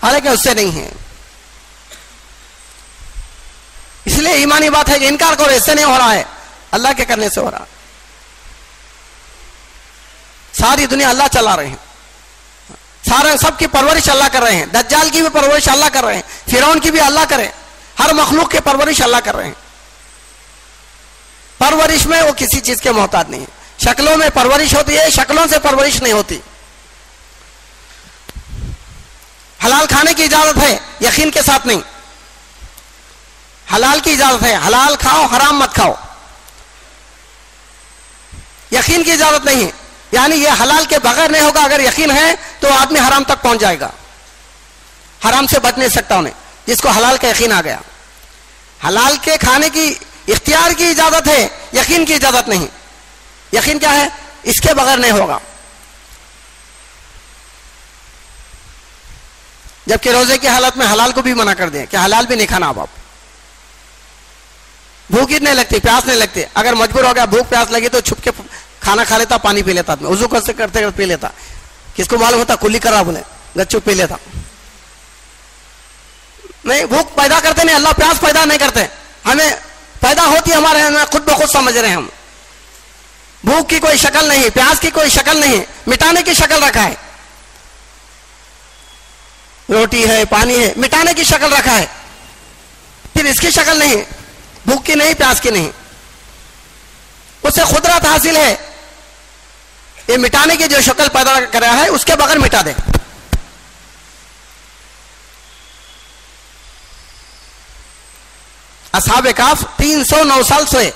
حالانکہ اس سے نہیں ہے. اس لیے ایمانی بات ہے کہ انکار کرو, اس سے نہیں ہو رہا ہے, اللہ کے کرنے سے ہو رہا. ساری دنیا اللہ چلا رہے ہیں, سارے سب کی پرورش اللہ کر رہے ہیں. دجال کی بھی پرورش اللہ کر رہے ہیں, فرعون کی بھی اللہ کرے, ہر مخلوق کی پرورش اللہ کر رہے ہیں. پرورش میں وہ کسی چیز کے محتاج نہیں ہے. شکلوں میں پرورش ہوتی ہے, شکلوں سے پرورش نہیں ہوتی. حلال کھانے کی اجازت ہے, یقین کے ساتھ نہیں. حلال کی اجازت ہے, حلال کھاؤ حرام مت کھاؤ. یقین کی اجازت نہیں ہے, یعنی یہ حلال کے بغیر نہیں ہوگا. اگر یقین ہے تو آدمی حرام تک پہنچ جائے گا, حرام سے بچ نہیں سکتا انہیں, جس کو حلال کا یقین آ گیا. حلال کے کھانے کی اختیار کی اجازت ہے, یقین کی اجازت نہیں. یقین کیا ہے؟ اس کے بغیر نہیں ہوگا. جبکہ روزے کی حالت میں حلال کو بھی منع کر دیں کہ حلال بھی نہیں کھانا. اب آپ بھوک ہی نہیں لگتی, پیاس نہیں لگتی. اگر مجبور ہو گیا, بھوک پیاس لگی تو چھپ کے کھانا کھا لیتا, پانی پی لیتا, وضو کرتے کرتے پی لیتا. کس کو معلوم ہوتا کلی کر رہا بولے, گچو پی لیتا. نہیں, بھوک پیدا کرتے نہیں, اللہ پیاس پیدا نہیں کرتے. ہمیں پیدا ہوتی ہمارے ہمیں خود بخود سمجھ رہے ہیں ہم. بھوک کی کوئی شکل نہیں, پیاس کی کوئی شکل نہیں, مٹانے کی شکل رکھا ہے. روٹی ہے, پانی ہے, مٹانے کی شکل رکھا ہے. پھر اس کی شکل نہیں, بھوک کی نہیں, پیاس کی نہیں. اسے قدرت حاصل ہے, یہ مٹانے کی جو شکل پیدا کر رہا ہے اس کے بغیر مٹا دے. اصحاب کہف 309 سال سوئے,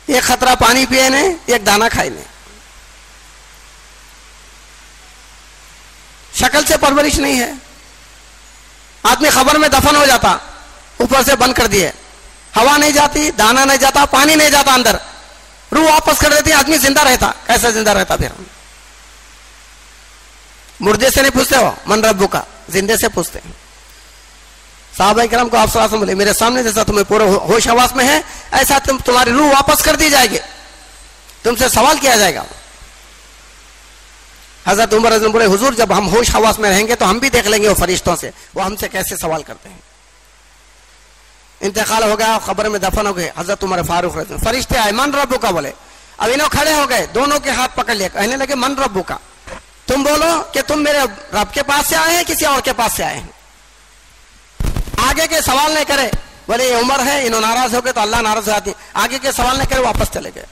ایک خطرہ پانی پیے نے, ایک دانہ کھائے نے. شکل سے پرورش نہیں ہے. آدمی خبر میں دفن ہو جاتا, اوپر سے بند کر دیے, ہوا نہیں جاتی, دانہ نہیں جاتا, پانی نہیں جاتا اندر, روح واپس کر دیتی, آدمی زندہ رہتا. کیسے زندہ رہتا؟ پھر مردے سے نہیں پوچھتے ہو من ربو کا, زندے سے پوچھتے ہیں. صحابہ کرام کو آپ صلی اللہ علیہ وسلم بولے میرے سامنے جیسا تمہیں پورے ہوش حواس میں ہے ایسا تمہاری روح واپس کر دی جائے گی, تم سے سوال کیا جائے گا. حضرت عمر رضی اللہ عنہ بولے حضور جب ہم ہوش حواس میں رہیں گے تو ہم بھی دیکھ لیں گے وہ فرشتوں سے, وہ ہم سے کیسے سوال کرتے ہیں. انتقال ہو گیا, خبر میں دفن ہو گئے. حضرت عمر فاروق رضی اللہ عنہ, فرشتے آئے من ربو کا بولے. اب انہوں کھڑے ہو گئے, دونوں کے ہاتھ پکڑ لیا, کہنے لگے من ربو کا, تم بولو کہ تم میرے رب کے پاس سے آئے ہیں کسی اور کے پاس سے آئے ہیں. آگے کے سوال نہیں کرے, بولے یہ عمر ہے, انہوں ناراض ہو گئے تو اللہ ناراض ہو جاتی. آگے کے سوال نہیں کرے, واپس چلے گئے.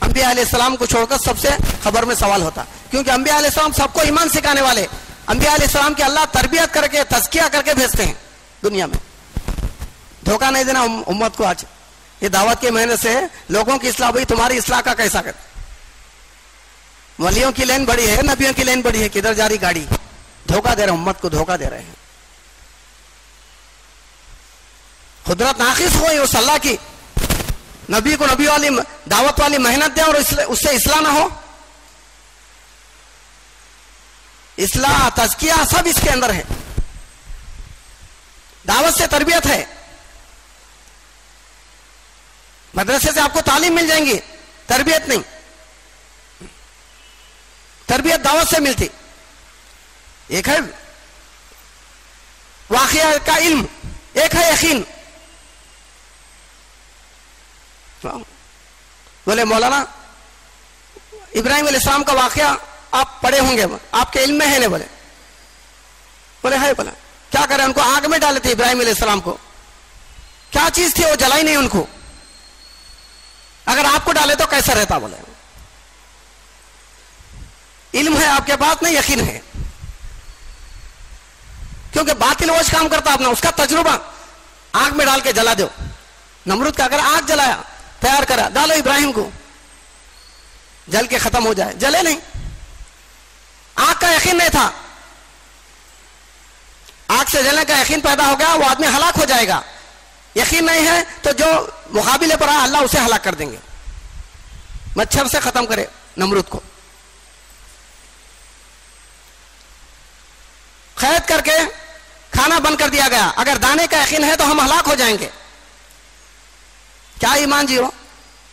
انبیاء علیہ السلام کو چھوڑ کر سب سے خبر میں سوال ہوتا, کیونکہ انبیاء علیہ السلام سب کو ایمان سکھانے والے. انبیاء علیہ السلام کی اللہ تربیت کر کے تزکیہ کر کے بھیجتے ہیں دنیا میں. دھوکہ نہیں دینا امت کو. آج یہ دعوت کے مہینے سے لوگوں کی اصلاح ہوئی, تمہاری اصلاح کا کیسا کرتے. ولیوں کی لین بڑی ہے, نبیوں کی لین بڑی ہے, کدھر جا رہی گاڑی. دھوکہ دے رہے, امت کو دھوکہ دے رہے ہیں. قدرت ناقص ہوئی اس اللہ کی, نبی کو نبی والی دعوت والی محنت دے اور اس سے اصلاح نہ ہو. اصلاح تزکیہ سب اس کے اندر ہے. دعوت سے تربیت ہے, مدرسے سے آپ کو تعلیم مل جائیں گی, تربیت نہیں. تربیت دعوت سے ملتی. ایک ہے واقعہ کا علم، ایک ہے یقین. بولے مولانا ابراہیم علیہ السلام کا واقعہ آپ پڑھے ہوں گے، آپ کے علم میں ہے نہیں؟ بولے ہے. بولا کیا کریں؟ ان کو آگ میں ڈالے تھے ابراہیم علیہ السلام کو. کیا چیز تھی وہ جلائی نہیں ان کو؟ اگر آپ کو ڈالے تو کیسا رہتا؟ بولے علم ہے آپ کے پاس نہیں، یقین ہے. کیونکہ باطل وش کام کرتا اپنا، اس کا تجربہ آگ میں ڈال کے جلا دو. نمرود کا اگر آگ جلایا، تیار کرا، ڈالو ابراہیم کو، جل کے ختم ہو جائے، جلے نہیں. آگ کا یقین نہیں تھا، آگ سے جلنے کا یقین پیدا ہو گیا، وہ آدمی ہلاک ہو جائے گا. یقین نہیں ہے تو جو مقابلے پر آیا اللہ اسے ہلاک کر دیں گے. مچھر سے ختم کرے نمرود کو، قید کر کے کھانا بند کر دیا گیا. اگر دانے کا یقین ہے تو ہم ہلاک ہو جائیں گے. کیا ایمان جی ہو؟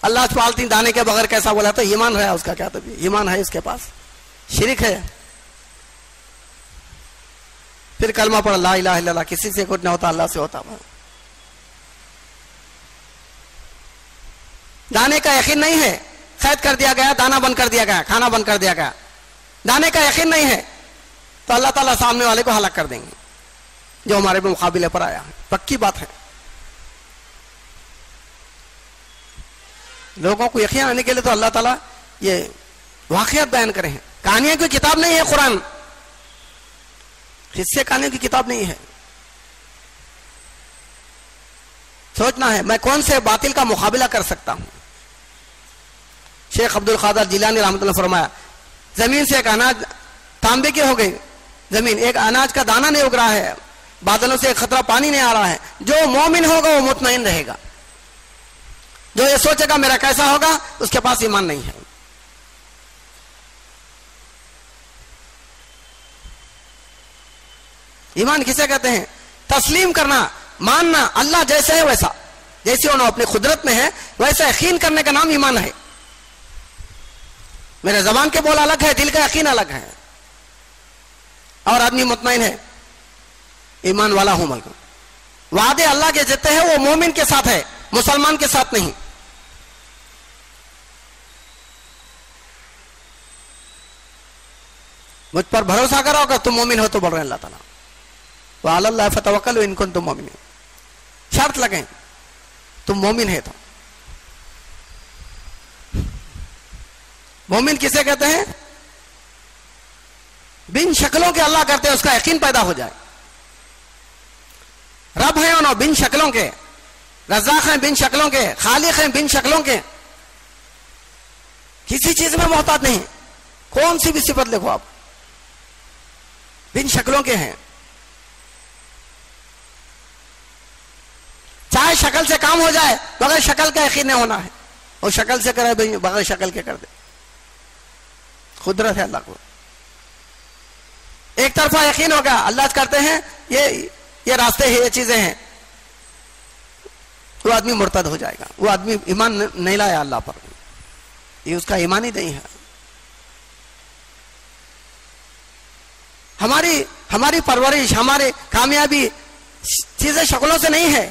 اللہ پالتی دانے کے بغیر کیسا بولا؟ تو ایمان ہے اس کا، کیا تو ایمان ہے اس کے پاس؟ شرک ہے. پھر کلمہ پڑھ لا الہ الا اللہ، کسی سے کچھ نہ ہوتا اللہ سے ہوتا. دانے کا یقین نہیں ہے، قید کر دیا گیا، دانا بند کر دیا گیا، کھانا بند کر دیا گیا. دانے کا یقین نہیں ہے تو اللہ تعالیٰ سامنے والے کو ہلاک کر دیں گے جو ہمارے پہ مقابلے پر آیا ہے. پکی بات ہے. لوگوں کو یقین آنے کے لیے تو اللہ تعالیٰ یہ واقعات بیان کرے ہیں. کہانیاں کی کتاب نہیں ہے قرآن، قصے کہانیوں کی کتاب نہیں ہے. سوچنا ہے میں کون سے باطل کا مقابلہ کر سکتا ہوں. شیخ عبد القادر جیلانی رحمۃ اللہ فرمایا زمین سے ایک اناج تانبے کی ہو گئی، زمین ایک اناج کا دانہ نہیں اگ رہا ہے، بادلوں سے ایک خطرہ پانی نہیں آ رہا ہے. جو مومن ہوگا وہ مطمئن رہے گا. جو یہ سوچے گا میرا کیسا ہوگا، اس کے پاس ایمان نہیں ہے. ایمان کسے کہتے ہیں؟ تسلیم کرنا، ماننا اللہ جیسے ہے ویسا، جیسے انہوں اپنی قدرت میں ہے ویسا یقین کرنے کا نام ایمان ہے. میرے زبان کے بول الگ ہے، دل کا یقین الگ ہے. اور آدمی مطمئن ہے ایمان والا ہوں ملک. وعدے اللہ کے جتنے ہیں وہ مومن کے ساتھ ہے، مسلمان کے ساتھ نہیں. مجھ پر بھروسہ کرو اگر تم مومن ہو تو بول رہے ہیں اللہ تعالیٰ وَعَلَى اللَّهِ فَتَوَكَّلُوا إِن كُنتُم مُؤْمِنِينَ. شرط لگیں تم مومن ہے تو. مومن کسے کہتے ہیں؟ بن شکلوں کے اللہ کرتے ہیں، اس کا یقین پیدا ہو جائے. رب ہیں انہوں بن شکلوں کے، رزاق ہیں بن شکلوں کے، خالق ہیں بن شکلوں کے. کسی چیز میں محتاج نہیں، کون سی بھی صفت لکھو آپ، بن شکلوں کے ہیں. چاہے شکل سے کام ہو جائے، بغیر شکل کا یقین نہیں ہونا ہے. اور شکل سے کرے بغیر شکل کے کر دے. قدرت ہے اللہ کو. ایک طرفہ یقین ہوگا اللہ کرتے ہیں، یہ راستے ہیں، یہ چیزیں ہیں، وہ آدمی مرتد ہو جائے گا. وہ آدمی ایمان نہیں لایا اللہ پر، یہ اس کا ایمان ہی نہیں ہے. ہماری پرورش، ہماری کامیابی چیزیں شکلوں سے نہیں ہے.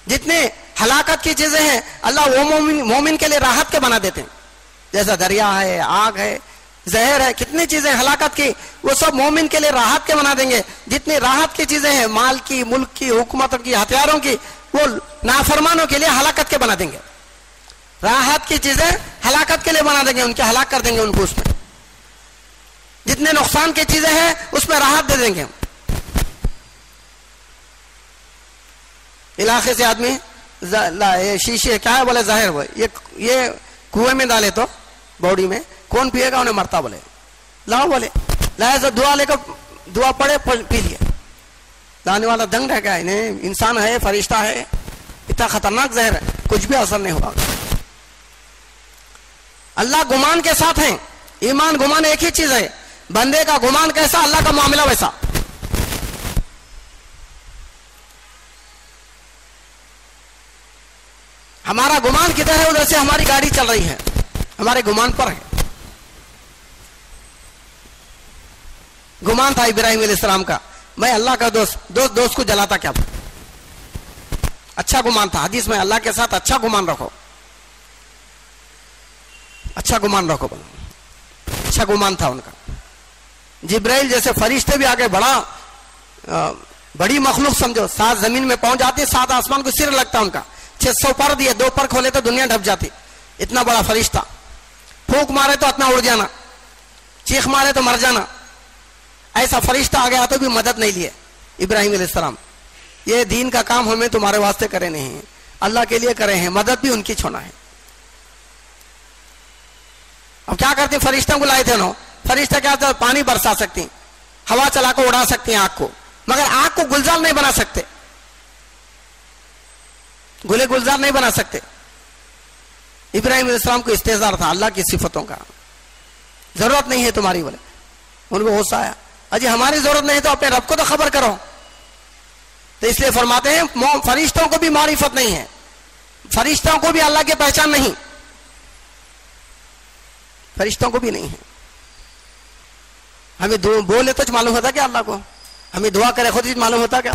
جتنے ہلاکت کی چیزیں ہیں اللہ وہ مومن کے لیے راحت کے بنا دیتے ہیں. جیسا دریا ہے، آگ ہے، زہر ہے، کتنی چیزیں ہلاکت کی وہ سب مومن کے لیے راحت کے بنا دیں گے. جتنی راحت کی چیزیں ہیں مال کی، ملک کی، حکومتوں کی، ہتھیاروں کی، وہ نافرمانوں کے لیے ہلاکت کے بنا دیں گے. راحت کی چیزیں ہلاکت کے لیے بنا دیں گے، ان کے ہلاک کر دیں گے ان کو. اس میں جتنے نقصان کی چیزیں ہیں اس میں راحت دے دیں گے. علاقے سے آدمی شیشے کیا ہے بولے ظاہر وہ یہ کنویں میں ڈالے تو باڈی میں کون پیے گا؟ انہیں مرتا بولے لاؤ، بولے لہٰذا دعا لے کر دعا پڑے پی لیے. لانے والا دنگ رہ گیا. انہیں انسان ہے، فرشتہ ہے، اتنا خطرناک زہر ہے، کچھ بھی اثر نہیں ہوگا. اللہ گمان کے ساتھ ہیں. ایمان گمان ایک ہی چیز ہے. بندے کا گمان کیسا اللہ کا معاملہ ویسا. ہمارا گمان کدھر ہے ادھر سے ہماری گاڑی چل رہی ہے، ہمارے گمان پر ہے. گمان تھا ابراہیم علیہ السلام کا، میں اللہ کا دوست کو جلاتا کیا تھا. اچھا گمان تھا. حدیث میں اللہ کے ساتھ اچھا گمان رکھو، اچھا گمان رکھو. اچھا گمان تھا ان کا. جبرائیل جیسے فرشتے بھی آگے بڑی مخلوق سمجھو، 7 زمین میں پہنچ جاتی، 7 آسمان کو سر لگتا ان کا. 600 پر دیے، 2 پر کھولے تو دنیا ڈھپ جاتی. اتنا بڑا فرشتہ، پھونک مارے تو اتنا اڑ جانا، چیخ مارے تو مر جانا. ایسا فرشتہ آ گیا تو بھی مدد نہیں لیے ابراہیم علیہ السلام. یہ دین کا کام ہمیں تمہارے واسطے کرے نہیں، اللہ کے لیے کرے ہیں، مدد بھی ان کی چھونا ہے. اب کیا کرتے، فرشتوں کو لائے تھے انہوں. فرشتہ کیا تھا، پانی برسا سکتی، ہوا چلا کے اڑا سکتی ہیں آگ کو، مگر آگ کو گلزار نہیں بنا سکتے، گلے گلزار نہیں بنا سکتے. ابراہیم علیہ السلام کو استحضار تھا اللہ کی صفتوں کا. ضرورت نہیں ہے تمہاری بولے. ان کو غصہ آیا، اجی ہماری ضرورت نہیں تو اپنے رب کو تو خبر کرو. تو اس لیے فرماتے ہیں فرشتوں کو بھی معرفت نہیں ہے، فرشتوں کو بھی اللہ کی پہچان نہیں، فرشتوں کو بھی نہیں ہے. ہمیں بولے تو معلوم ہوتا کیا اللہ کو، ہمیں دعا کرے خود ہی معلوم ہوتا کیا.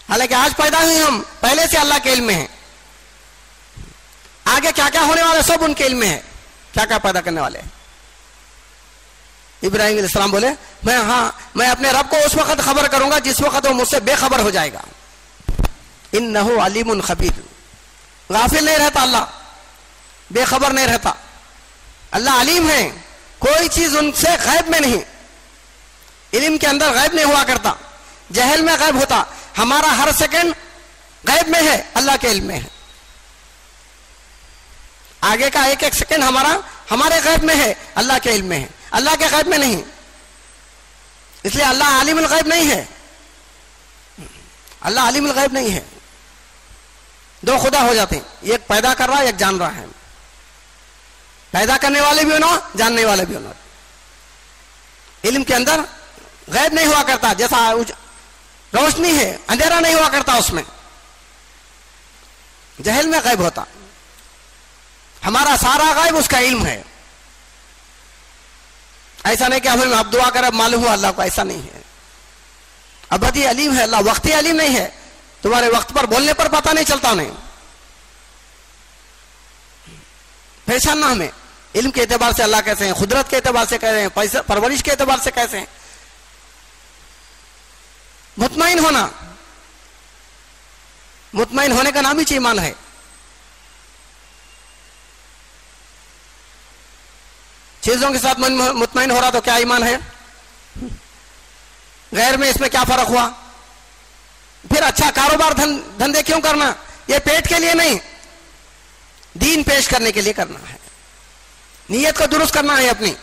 حالانکہ آج پیدا ہوئی ہم پہلے سے اللہ کے علم میں ہیں، آگے کیا کیا ہونے والے سب ان کے علم میں ہے، کیا کیا پیدا کرنے والے ہیں. ابراہیم علیہ السلام بولے میں اپنے رب کو اس وقت خبر کروں گا جس وقت وہ مجھ سے بے خبر ہو جائے گا. انہ علیم خبیر. غافل نہیں رہتا اللہ، بے خبر نہیں رہتا. اللہ علیم ہے، کوئی چیز ان سے غیب میں نہیں. علم کے اندر غیب نہیں ہوا کرتا، جہل میں غیب ہوتا. ہمارا ہر سیکنڈ غیب میں ہے، اللہ کے علم میں ہے. آگے کا ایک ایک سیکنڈ ہمارے غیب میں ہے، اللہ کے علم میں ہے، اللہ کے غیب میں نہیں. اس لیے اللہ عالم الغیب نہیں ہے، اللہ عالم الغیب نہیں ہے. 2 خدا ہو جاتے ہیں، ایک پیدا کر رہا ہے، ایک جان رہا ہے. پیدا کرنے والے بھی ہونا، جاننے والے بھی ہونا. علم کے اندر غیب نہیں ہوا کرتا، جیسا روشنی ہے اندھیرا نہیں ہوا کرتا، اس میں جہل میں غیب ہوتا. ہمارا سارا غیب اس کا علم ہے. ایسا نہیں کہ ہمیں اب دعا کر اب معلوم ہوا اللہ کو، ایسا نہیں ہے. ابدی علیم ہے اللہ، وقتی علیم نہیں ہے. تمہارے وقت پر بولنے پر پتہ نہیں چلتا انہیں. پہچاننا ہمیں علم کے اعتبار سے اللہ کیسے ہیں، قدرت کے اعتبار سے کیسے ہیں، پیسہ پرورش کے اعتبار سے کیسے ہیں. مطمئن ہونا، مطمئن ہونے کا نام ہی ایمان ہے. چیزوں کے ساتھ مطمئن ہو رہا تو کیا ایمان ہے؟ غیر میں اس میں کیا فرق ہوا؟ پھر اچھا کاروبار دھندے کیوں کرنا؟ یہ پیٹ کے لیے نہیں، دین پیش کرنے کے لیے کرنا ہے. نیت کو درست کرنا ہے اپنی.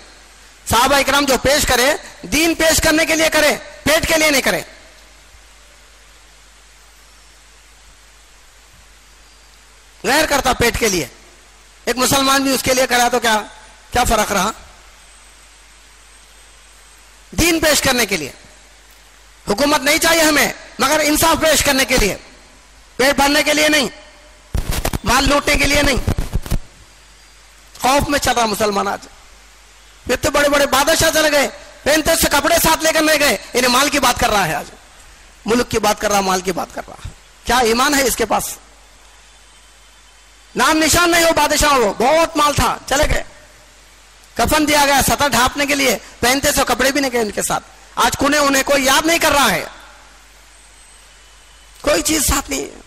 صحابہ اکرام جو پیش کرے دین پیش کرنے کے لیے کرے، پیٹ کے لیے نہیں کرے. غیر کرتا پیٹ کے لیے، ایک مسلمان بھی اس کے لیے کرا تو کیا فرق رہا؟ دین پیش کرنے کے لیے. حکومت نہیں چاہیے ہمیں، مگر انصاف پیش کرنے کے لیے، پیٹ بھرنے کے لیے نہیں، مال لوٹنے کے لیے نہیں. خوف میں چل رہا مسلمان آج. اتنے بڑے بڑے بادشاہ چلے گئے، پہنتے سے کپڑے ساتھ لے کر نہیں گئے. انہیں مال کی بات کر رہا ہے، آج ملک کی بات کر رہا، مال کی بات کر رہا. کیا ایمان ہے اس کے پاس؟ نام نشان نہیں ہو بادشاہ، وہ بہت مال تھا، چلے گئے. کفن دیا گیا سطح ڈھانپنے کے لیے، پہنتے سے کپڑے بھی نہیں گئے ان کے ساتھ. آج کونے انہیں کوئی یاد نہیں کر رہا ہے، کوئی چیز ساتھ نہیں ہے.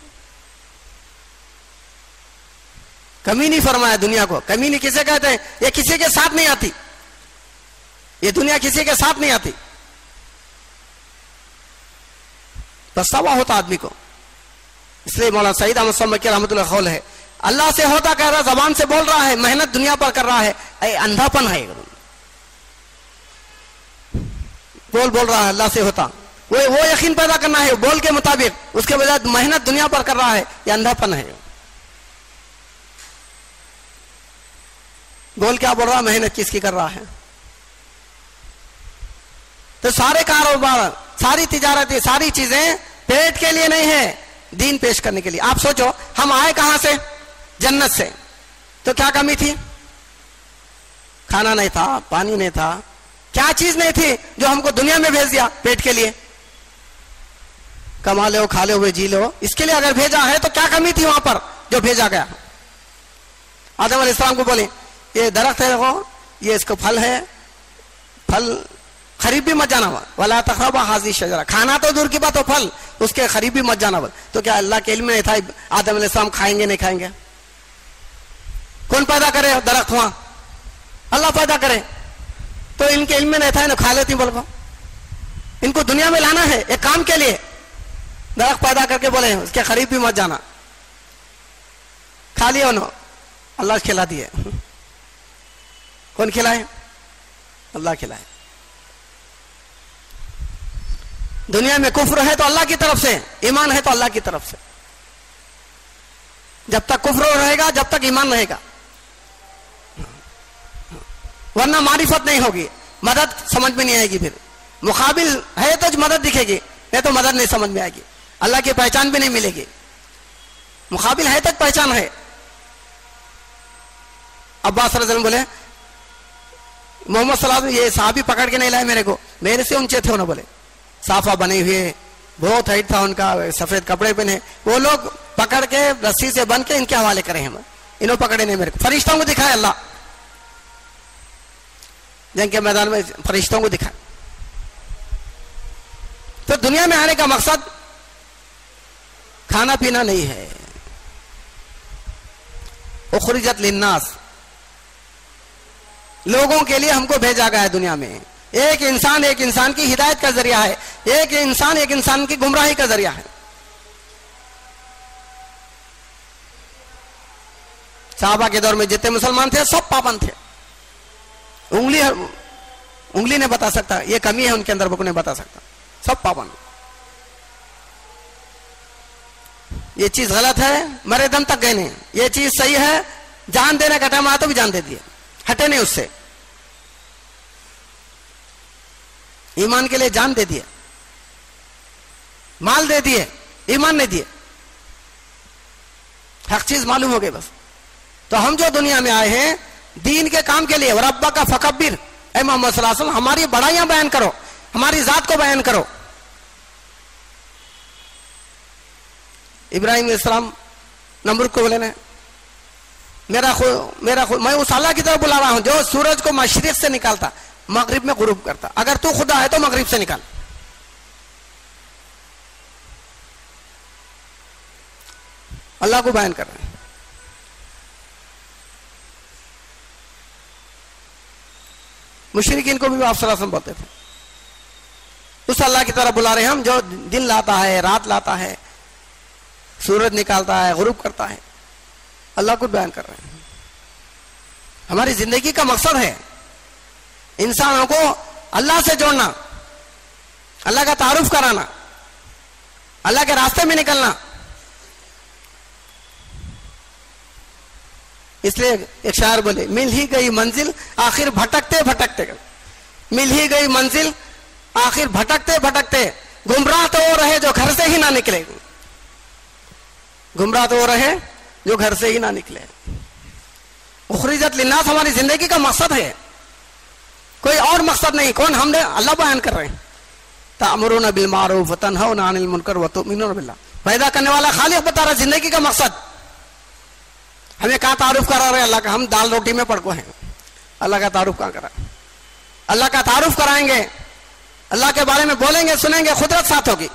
کمی نہیں فرمایا دنیا کو. کمی نہیں کسے کہتے ہیں؟ یہ کسی کے ساتھ نہیں آتی، یہ دنیا کسی کے ساتھ نہیں آتی. پچھتاوا ہوتا آدمی کو. اس لیے مولانا سعید احمد صاحب مکی رحمۃ اللہ قول ہے، اللہ سے ہوتا کہہ رہا، زبان سے بول رہا ہے، محنت دنیا پر کر رہا ہے، اے اندھا پن ہے. بول رہا ہے اللہ سے ہوتا، وہ یقین پیدا کرنا ہے بول کے مطابق، اس کے بجائے محنت دنیا پر کر رہا ہے، یہ اندھا پن ہے. بول کیا بول رہا، محنت کس کی کر رہا ہے؟ تو سارے کاروبار، ساری تجارتیں، ساری چیزیں پیٹ کے لیے نہیں ہے، دین پیش کرنے کے لیے. آپ سوچو ہم آئے کہاں سے؟ جنت سے. تو کیا کمی تھی؟ کھانا نہیں تھا, پانی نہیں تھا, کیا چیز نہیں تھی جو ہم کو دنیا میں بھیج دیا پیٹ کے لیے؟ کما لو, کھا لو, جی لو, اس کے لیے اگر بھیجا ہے تو کیا کمی تھی وہاں پر جو بھیجا گیا؟ آدم علیہ السلام کو بولے یہ درخت ہے دیکھو, یہ اس کو پھل ہے, پھل قریب بھی مت جانا, ولا تقربا هذه الشجرہ, کھانا تو دور کی بات ہو, پھل اس کے قریب بھی مت جانا. تو کیا اللہ کے علم میں نہیں تھا آدم علیہ السلام کھائیں گے نہیں کھائیں گے؟ کون پیدا کرے درخت وہاں؟ اللہ پیدا کرے. تو ان کے علم میں نہیں تھا, انہیں کھا لیتی بول کو. ان کو دنیا میں لانا ہے ایک کام کے لیے, درخت پیدا کر کے بولے اس کے قریب بھی مت جانا. کھا لیا انہوں, اللہ کھلا دیے. کون کھلائے؟ اللہ کھلائے. دنیا میں کفر ہے تو اللہ کی طرف سے, ایمان ہے تو اللہ کی طرف سے. جب تک کفر رہے گا جب تک ایمان رہے گا, ورنہ معرفت نہیں ہوگی, مدد سمجھ میں نہیں آئے گی. پھر مقابل ہے تو مدد دکھے گی, نہیں تو مدد نہیں سمجھ میں آئے گی, اللہ کی پہچان بھی نہیں ملے گی. مقابل ہے تو پہچان ہے. عباس رضی اللہ عنہ بولے محمد صلی اللہ علیہ وسلم یہ صحابی پکڑ کے نہیں لائے میرے کو, میرے سے اونچے تھے. انہوں بولے صافہ بنے ہوئے, بہت ہائٹ تھا ان کا, سفید کپڑے پہنے, وہ لوگ پکڑ کے رسی سے بن کے ان کے حوالے کرے ہیں. انہوں پکڑے نہیں میرے کو. فرشتوں کو دکھائے اللہ, جنگ کے میدان میں فرشتوں کو دکھائے. تو دنیا میں آنے کا مقصد کھانا پینا نہیں ہے. اخرجت للناس, لوگوں کے لیے ہم کو بھیجا گیا ہے دنیا میں. ایک انسان کی ہدایت کا ذریعہ ہے, ایک انسان کی گمراہی کا ذریعہ ہے. صحابہ کے دور میں جتنے مسلمان تھے سب پابند تھے. انگلی نہیں بتا سکتا یہ کمی ہے ان کے اندر, بک نہیں بتا سکتا, سب پابند. یہ چیز غلط ہے مرے دم تک گئے نہیں, یہ چیز صحیح ہے جان دینے کا ٹائم آیا تو بھی جان دے دیے, ہٹے نہیں اس سے. ایمان کے لیے جان دے دیے, مال دے دیے, ایمان نہیں دیے. حق چیز معلوم ہو گئی بس. تو ہم جو دنیا میں آئے ہیں دین کے کام کے لیے, ربک کا فکبر, اے محمد صلی اللہ علیہ وسلم ہماری بڑائیاں بیان کرو, ہماری ذات کو بیان کرو. ابراہیم علیہ السلام نمرود کو بولے نا میرا میں اس اللہ کی طرف بلا رہا ہوں جو سورج کو مشرق سے نکالتا مغرب میں غروب کرتا, اگر تو خدا ہے تو مغرب سے نکال. اللہ کو بیان کر رہے ہیں. مشرکین کو بھی آپ صلی اللہ علیہ وسلم بولتے تھے. اس اللہ کی طرف بلا رہے ہیں ہم جو دن لاتا ہے, رات لاتا ہے, سورج نکالتا ہے, غروب کرتا ہے. اللہ کو بیان کر رہے ہیں. ہماری زندگی کا مقصد ہے انسانوں کو اللہ سے جوڑنا, اللہ کا تعارف کرانا, اللہ کے راستے میں نکلنا. اس لیے ایک شاعر بولے مل ہی گئی منزل آخر بھٹکتے بھٹکتے, مل ہی گئی منزل آخر بھٹکتے بھٹکتے, گمراہ تو وہ رہے جو گھر سے ہی نہ نکلے, گمراہ تو وہ رہے جو گھر سے ہی نہ نکلے. اخرجت للناس ہماری زندگی کا مقصد ہے, کوئی اور مقصد نہیں. کون؟ ہم نے اللہ بیان کر رہے ہیں تأمرون بالمعروف وتنہون عن المنکر وتؤمنون باللہ. پیدا کرنے والا خالق بتا رہا زندگی کا مقصد. ہمیں کہاں تعارف کرا رہے اللہ کا؟ ہم دال روٹی میں پڑکو ہیں, اللہ کا تعارف کہاں کرا؟ اللہ کا تعارف کرائیں گے, اللہ کے بارے میں بولیں گے, سنیں گے, قدرت ساتھ ہوگی,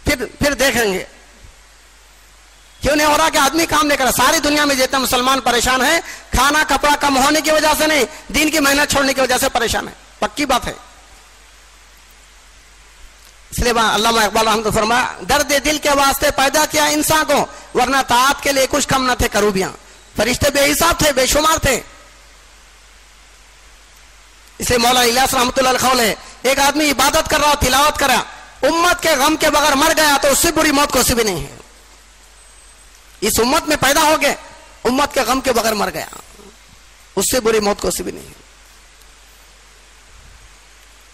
پھر دیکھیں گے. کیوں نہیں ہو رہا کہ آدمی کام نہیں کر رہا؟ ساری دنیا میں جتنے مسلمان پریشان ہیں کھانا کپڑا کم ہونے کی وجہ سے نہیں, دین کی محنت چھوڑنے کی وجہ سے پریشان ہے, پکی بات ہے. اس لیے علامہ اقبال رحمۃ اللہ فرمایا درد دل کے واسطے پیدا کیا انسان کو, ورنہ طاعت کے لیے کچھ کم نہ تھے کروبیاں. فرشتے بے حساب تھے, بے شمار تھے. اسے مولانا الیاس رحمۃ اللہ علیہ قول ہے ایک آدمی عبادت کر رہا, تلاوت کر رہا, امت کے غم کے بغیر مر گیا تو اس سے بری موت کوئی بھی نہیں ہے. اس امت میں پیدا ہو گئے, امت کے غم کے بغیر مر گیا, اس سے بری موت کوئی بھی نہیں ہے.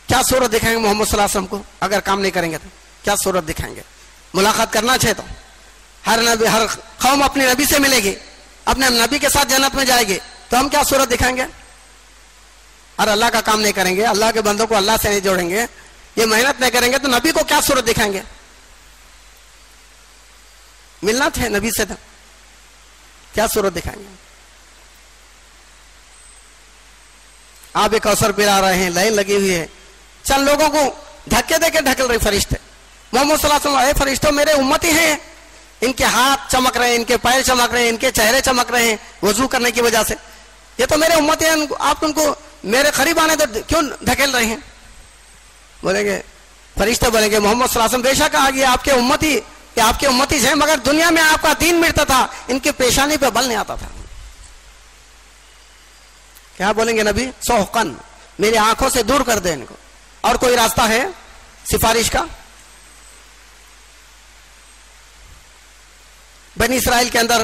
کیا صورت دکھائیں گے محمد صلی اللہ علیہ وسلم کو اگر کام نہیں کریں گے تو؟ کیا صورت دکھائیں گے؟ ملاقات کرنا چاہے تو ہر نبی ہر قوم اپنے نبی سے ملے گی, اپنے نبی کے ساتھ جنت میں جائے گی, تو ہم کیا صورت دکھائیں گے؟ اور اللہ کا کام نہیں کریں گے, اللہ کے بندوں کو اللہ سے نہیں جوڑیں گے, یہ محنت نہیں کریں گے, تو نبی کو کیا صورت دکھائیں گے؟ ملنا تھے نبی سے, تو کیا صورت دکھائیں گے؟ آپ ایک کوثر پلا رہے ہیں, لائن لگی ہوئی ہے, چند لوگوں کو دھکے دے کے ڈھکل رہے فرشتے. محمد صلی اللہ علیہ وسلم, اے فرشتوں میرے امتی ہیں, ان کے ہاتھ چمک رہے ہیں, ان کے پیر چمک رہے ہیں, ان کے چہرے چمک رہے ہیں وضو کرنے کی وجہ سے, یہ تو میرے امتی ہیں, آپ ان کو میرے قریب آنے تو کیوں دھکیل رہے ہیں؟ بولیں گے فرشتے, بولیں گے محمد صلی اللہ علیہ وسلم بے شک آ گیا آپ کے امتی, کہ آپ کے امتی ہیں, مگر دنیا میں آپ کا دین مٹتا تھا, ان کی پیشانی پہ بل نہیں آتا تھا. کیا بولیں گے نبی؟ سوحقن, میری آنکھوں سے دور کر دے ان کو. اور کوئی راستہ ہے سفارش کا؟ بنی اسرائیل کے اندر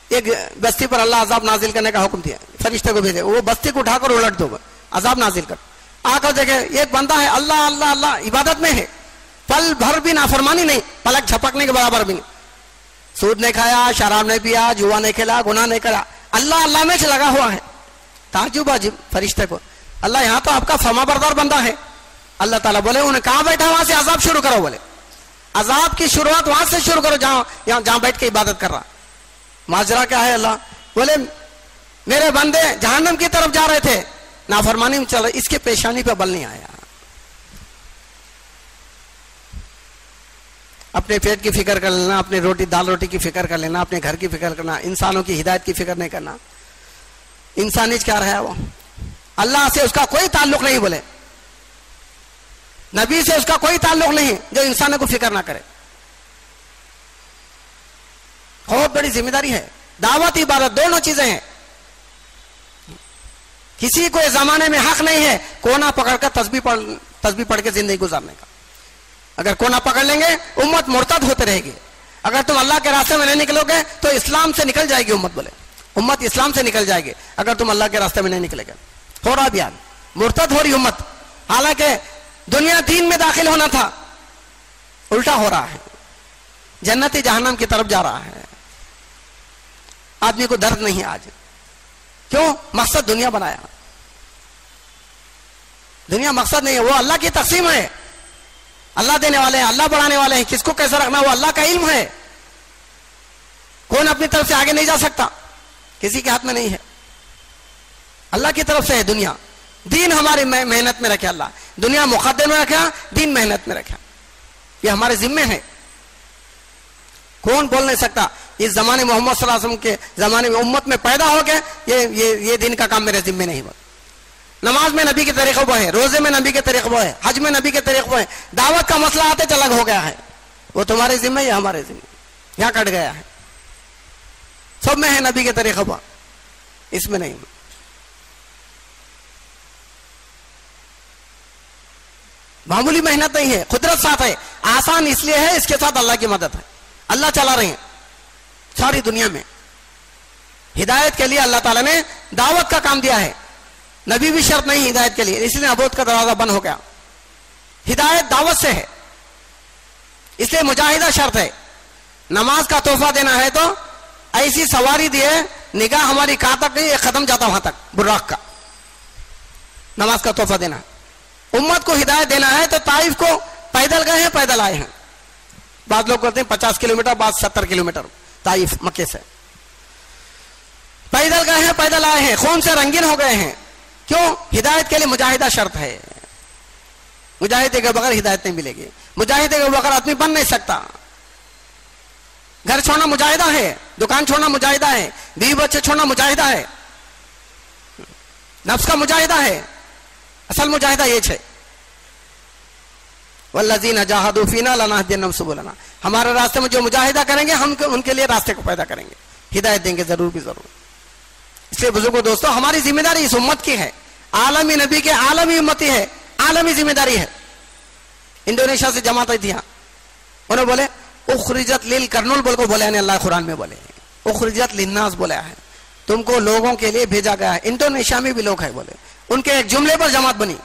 ایک بستی پر اللہ عذاب نازل کرنے کا حکم دیا, فرشتے کو بھیجے, وہ بستی کو اٹھا کر الٹ دو, عذاب نازل کر. آ کر دیکھے ایک بندہ ہے اللہ اللہ اللہ عبادت میں ہے, پل بھر بھی نافرمانی نہیں, پلک جھپکنے کے برابر بھی نہیں, سود نہیں کھایا, شراب نہیں پیا, جوا نہیں کھیلا, گناہ نہیں کرا, اللہ اللہ میں سے لگا ہوا ہے. تعجب عجیب فرشتے کو, اللہ یہاں تو آپ کا فرما بردار بندہ ہے. اللہ تعالیٰ بولے انہیں کہاں بیٹھا وہاں سے عذاب شروع کرو, بولے عذاب کی شروعات وہاں سے شروع کرو جہاں بیٹھ کے عبادت کر رہا. ماجرا کیا ہے؟ اللہ بولے میرے بندے جہنم کی طرف جا رہے تھے, نافرمانی میں چل رہے, اس کے پیشانی پہ بل نہیں آیا. اپنے پیٹ کی فکر کر لینا, اپنے روٹی دال روٹی کی فکر کر لینا, اپنے گھر کی فکر کرنا, انسانوں کی ہدایت کی فکر نہیں کرنا. انسانیت کیا رہا ہے؟ وہ اللہ سے اس کا کوئی تعلق نہیں, بولے نبی سے اس کا کوئی تعلق نہیں جو انسانوں کو فکر نہ کرے. بہت بڑی ذمہ داری ہے. دعوت عبادت دونوں چیزیں ہیں. کسی کو اس زمانے میں حق نہیں ہے کونا پکڑ کر تسبیح پڑھ کے زندگی گزارنے کا. اگر کونا پکڑ لیں گے امت مرتد ہوتے رہے گی. اگر تم اللہ کے راستے میں نہیں نکلو گے تو اسلام سے نکل جائے گی امت, بولے امت اسلام سے نکل جائے گی اگر تم اللہ کے راستے میں نہیں نکلے گے. ہو رہا بیان, مرتد ہو رہی امت, حالانکہ دنیا دین میں داخل ہونا تھا, الٹا ہو رہا ہے, جنتی جہنم کی طرف جا رہا ہے. آدمی کو درد نہیں آج, کیوں؟ مقصد دنیا بنایا. دنیا مقصد نہیں ہے, وہ اللہ کی تقسیم ہے. اللہ دینے والے ہیں, اللہ بڑھانے والے ہیں, کس کو کیسے رکھنا وہ اللہ کا علم ہے. کون اپنی طرف سے آگے نہیں جا سکتا, کسی کے ہاتھ میں نہیں ہے, اللہ کی طرف سے ہے دنیا. دین ہماری محنت میں رکھے, اللہ دنیا مقدم میں رکھا, دین محنت میں رکھا, یہ ہمارے ذمے ہے. کون بول نہیں سکتا اس زمانے محمد صلی اللہ علیہ وسلم کے زمانے میں امت میں پیدا ہو گئے یہ دین کا کام میرے ذمے نہیں. نماز میں نبی کے طریقے وہ ہے, روزے میں نبی کے طریقے وہ ہے, حج میں نبی کے طریقے وہ ہے. دعوت کا مسئلہ آتے الگ ہو گیا ہے, وہ تمہارے ذمہ یا ہمارے ذمہ, یہاں کٹ گیا ہے. سب میں ہے نبی کے طریقے وہ, اس میں نہیں. معمولی محنت نہیں ہے, قدرت ساتھ ہے. آسان اس لیے ہے اس کے ساتھ اللہ کی مدد ہے. اللہ چلا رہے ہیں ساری دنیا میں. ہدایت کے لیے اللہ تعالیٰ نے دعوت کا کام دیا ہے. نبی بھی شرط نہیں ہدایت کے لیے, اس لیے نبوت کا دروازہ بند ہو گیا. ہدایت دعوت سے ہے, اس لیے مجاہدہ شرط ہے. نماز کا تحفہ دینا ہے تو ایسی سواری دیے, نگاہ ہماری کہاں تک نہیں, ختم جاتا وہاں تک, براق کا. نماز کا تحفہ دینا ہے. امت کو ہدایت دینا ہے تو طائف کو پیدل گئے ہیں, پیدل آئے ہیں. بعض لوگ کہتے ہیں 50 کلومیٹر, بعض 70 کلومیٹر. طائف مکے سے پیدل گئے ہیں, پیدل آئے ہیں, خون سے رنگین ہو گئے ہیں. کیوں؟ ہدایت کے لیے مجاہدہ شرط ہے. مجاہدے کے بغیر ہدایت نہیں ملے گی. مجاہدے کے بغیر آدمی بن نہیں سکتا. گھر چھوڑنا مجاہدہ ہے, دکان چھوڑنا مجاہدہ ہے, بیوی بچے چھوڑنا مجاہدہ ہے, نفس کا مجاہدہ ہے. اصل مجاہدہ یہ ہے, والذین جاہدوا فینا لنہدینہم سبلنا. ہمارے راستے میں جو مجاہدہ کریں گے ہم ان کے لیے راستے کو پیدا کریں گے, ہدایت دیں گے ضرور بھی ضرور. اس لیے بزرگوں دوستوں, ہماری ذمہ داری اس امت کی ہے. عالمی نبی کے عالمی امتی ہے, عالمی ذمہ داری ہے. انڈونیشیا سے جماعت آئی تھی, انہوں بولے اخرجت للکرنول بول کو بولے, اللہ قرآن میں بولے اخرجت للناس بولا ہے, تم کو لوگوں کے لیے بھیجا گیا ہے. انڈونیشیا میں بھی لوگ ہیں بولے, ان کے ایک جملے پر جماعت بنی.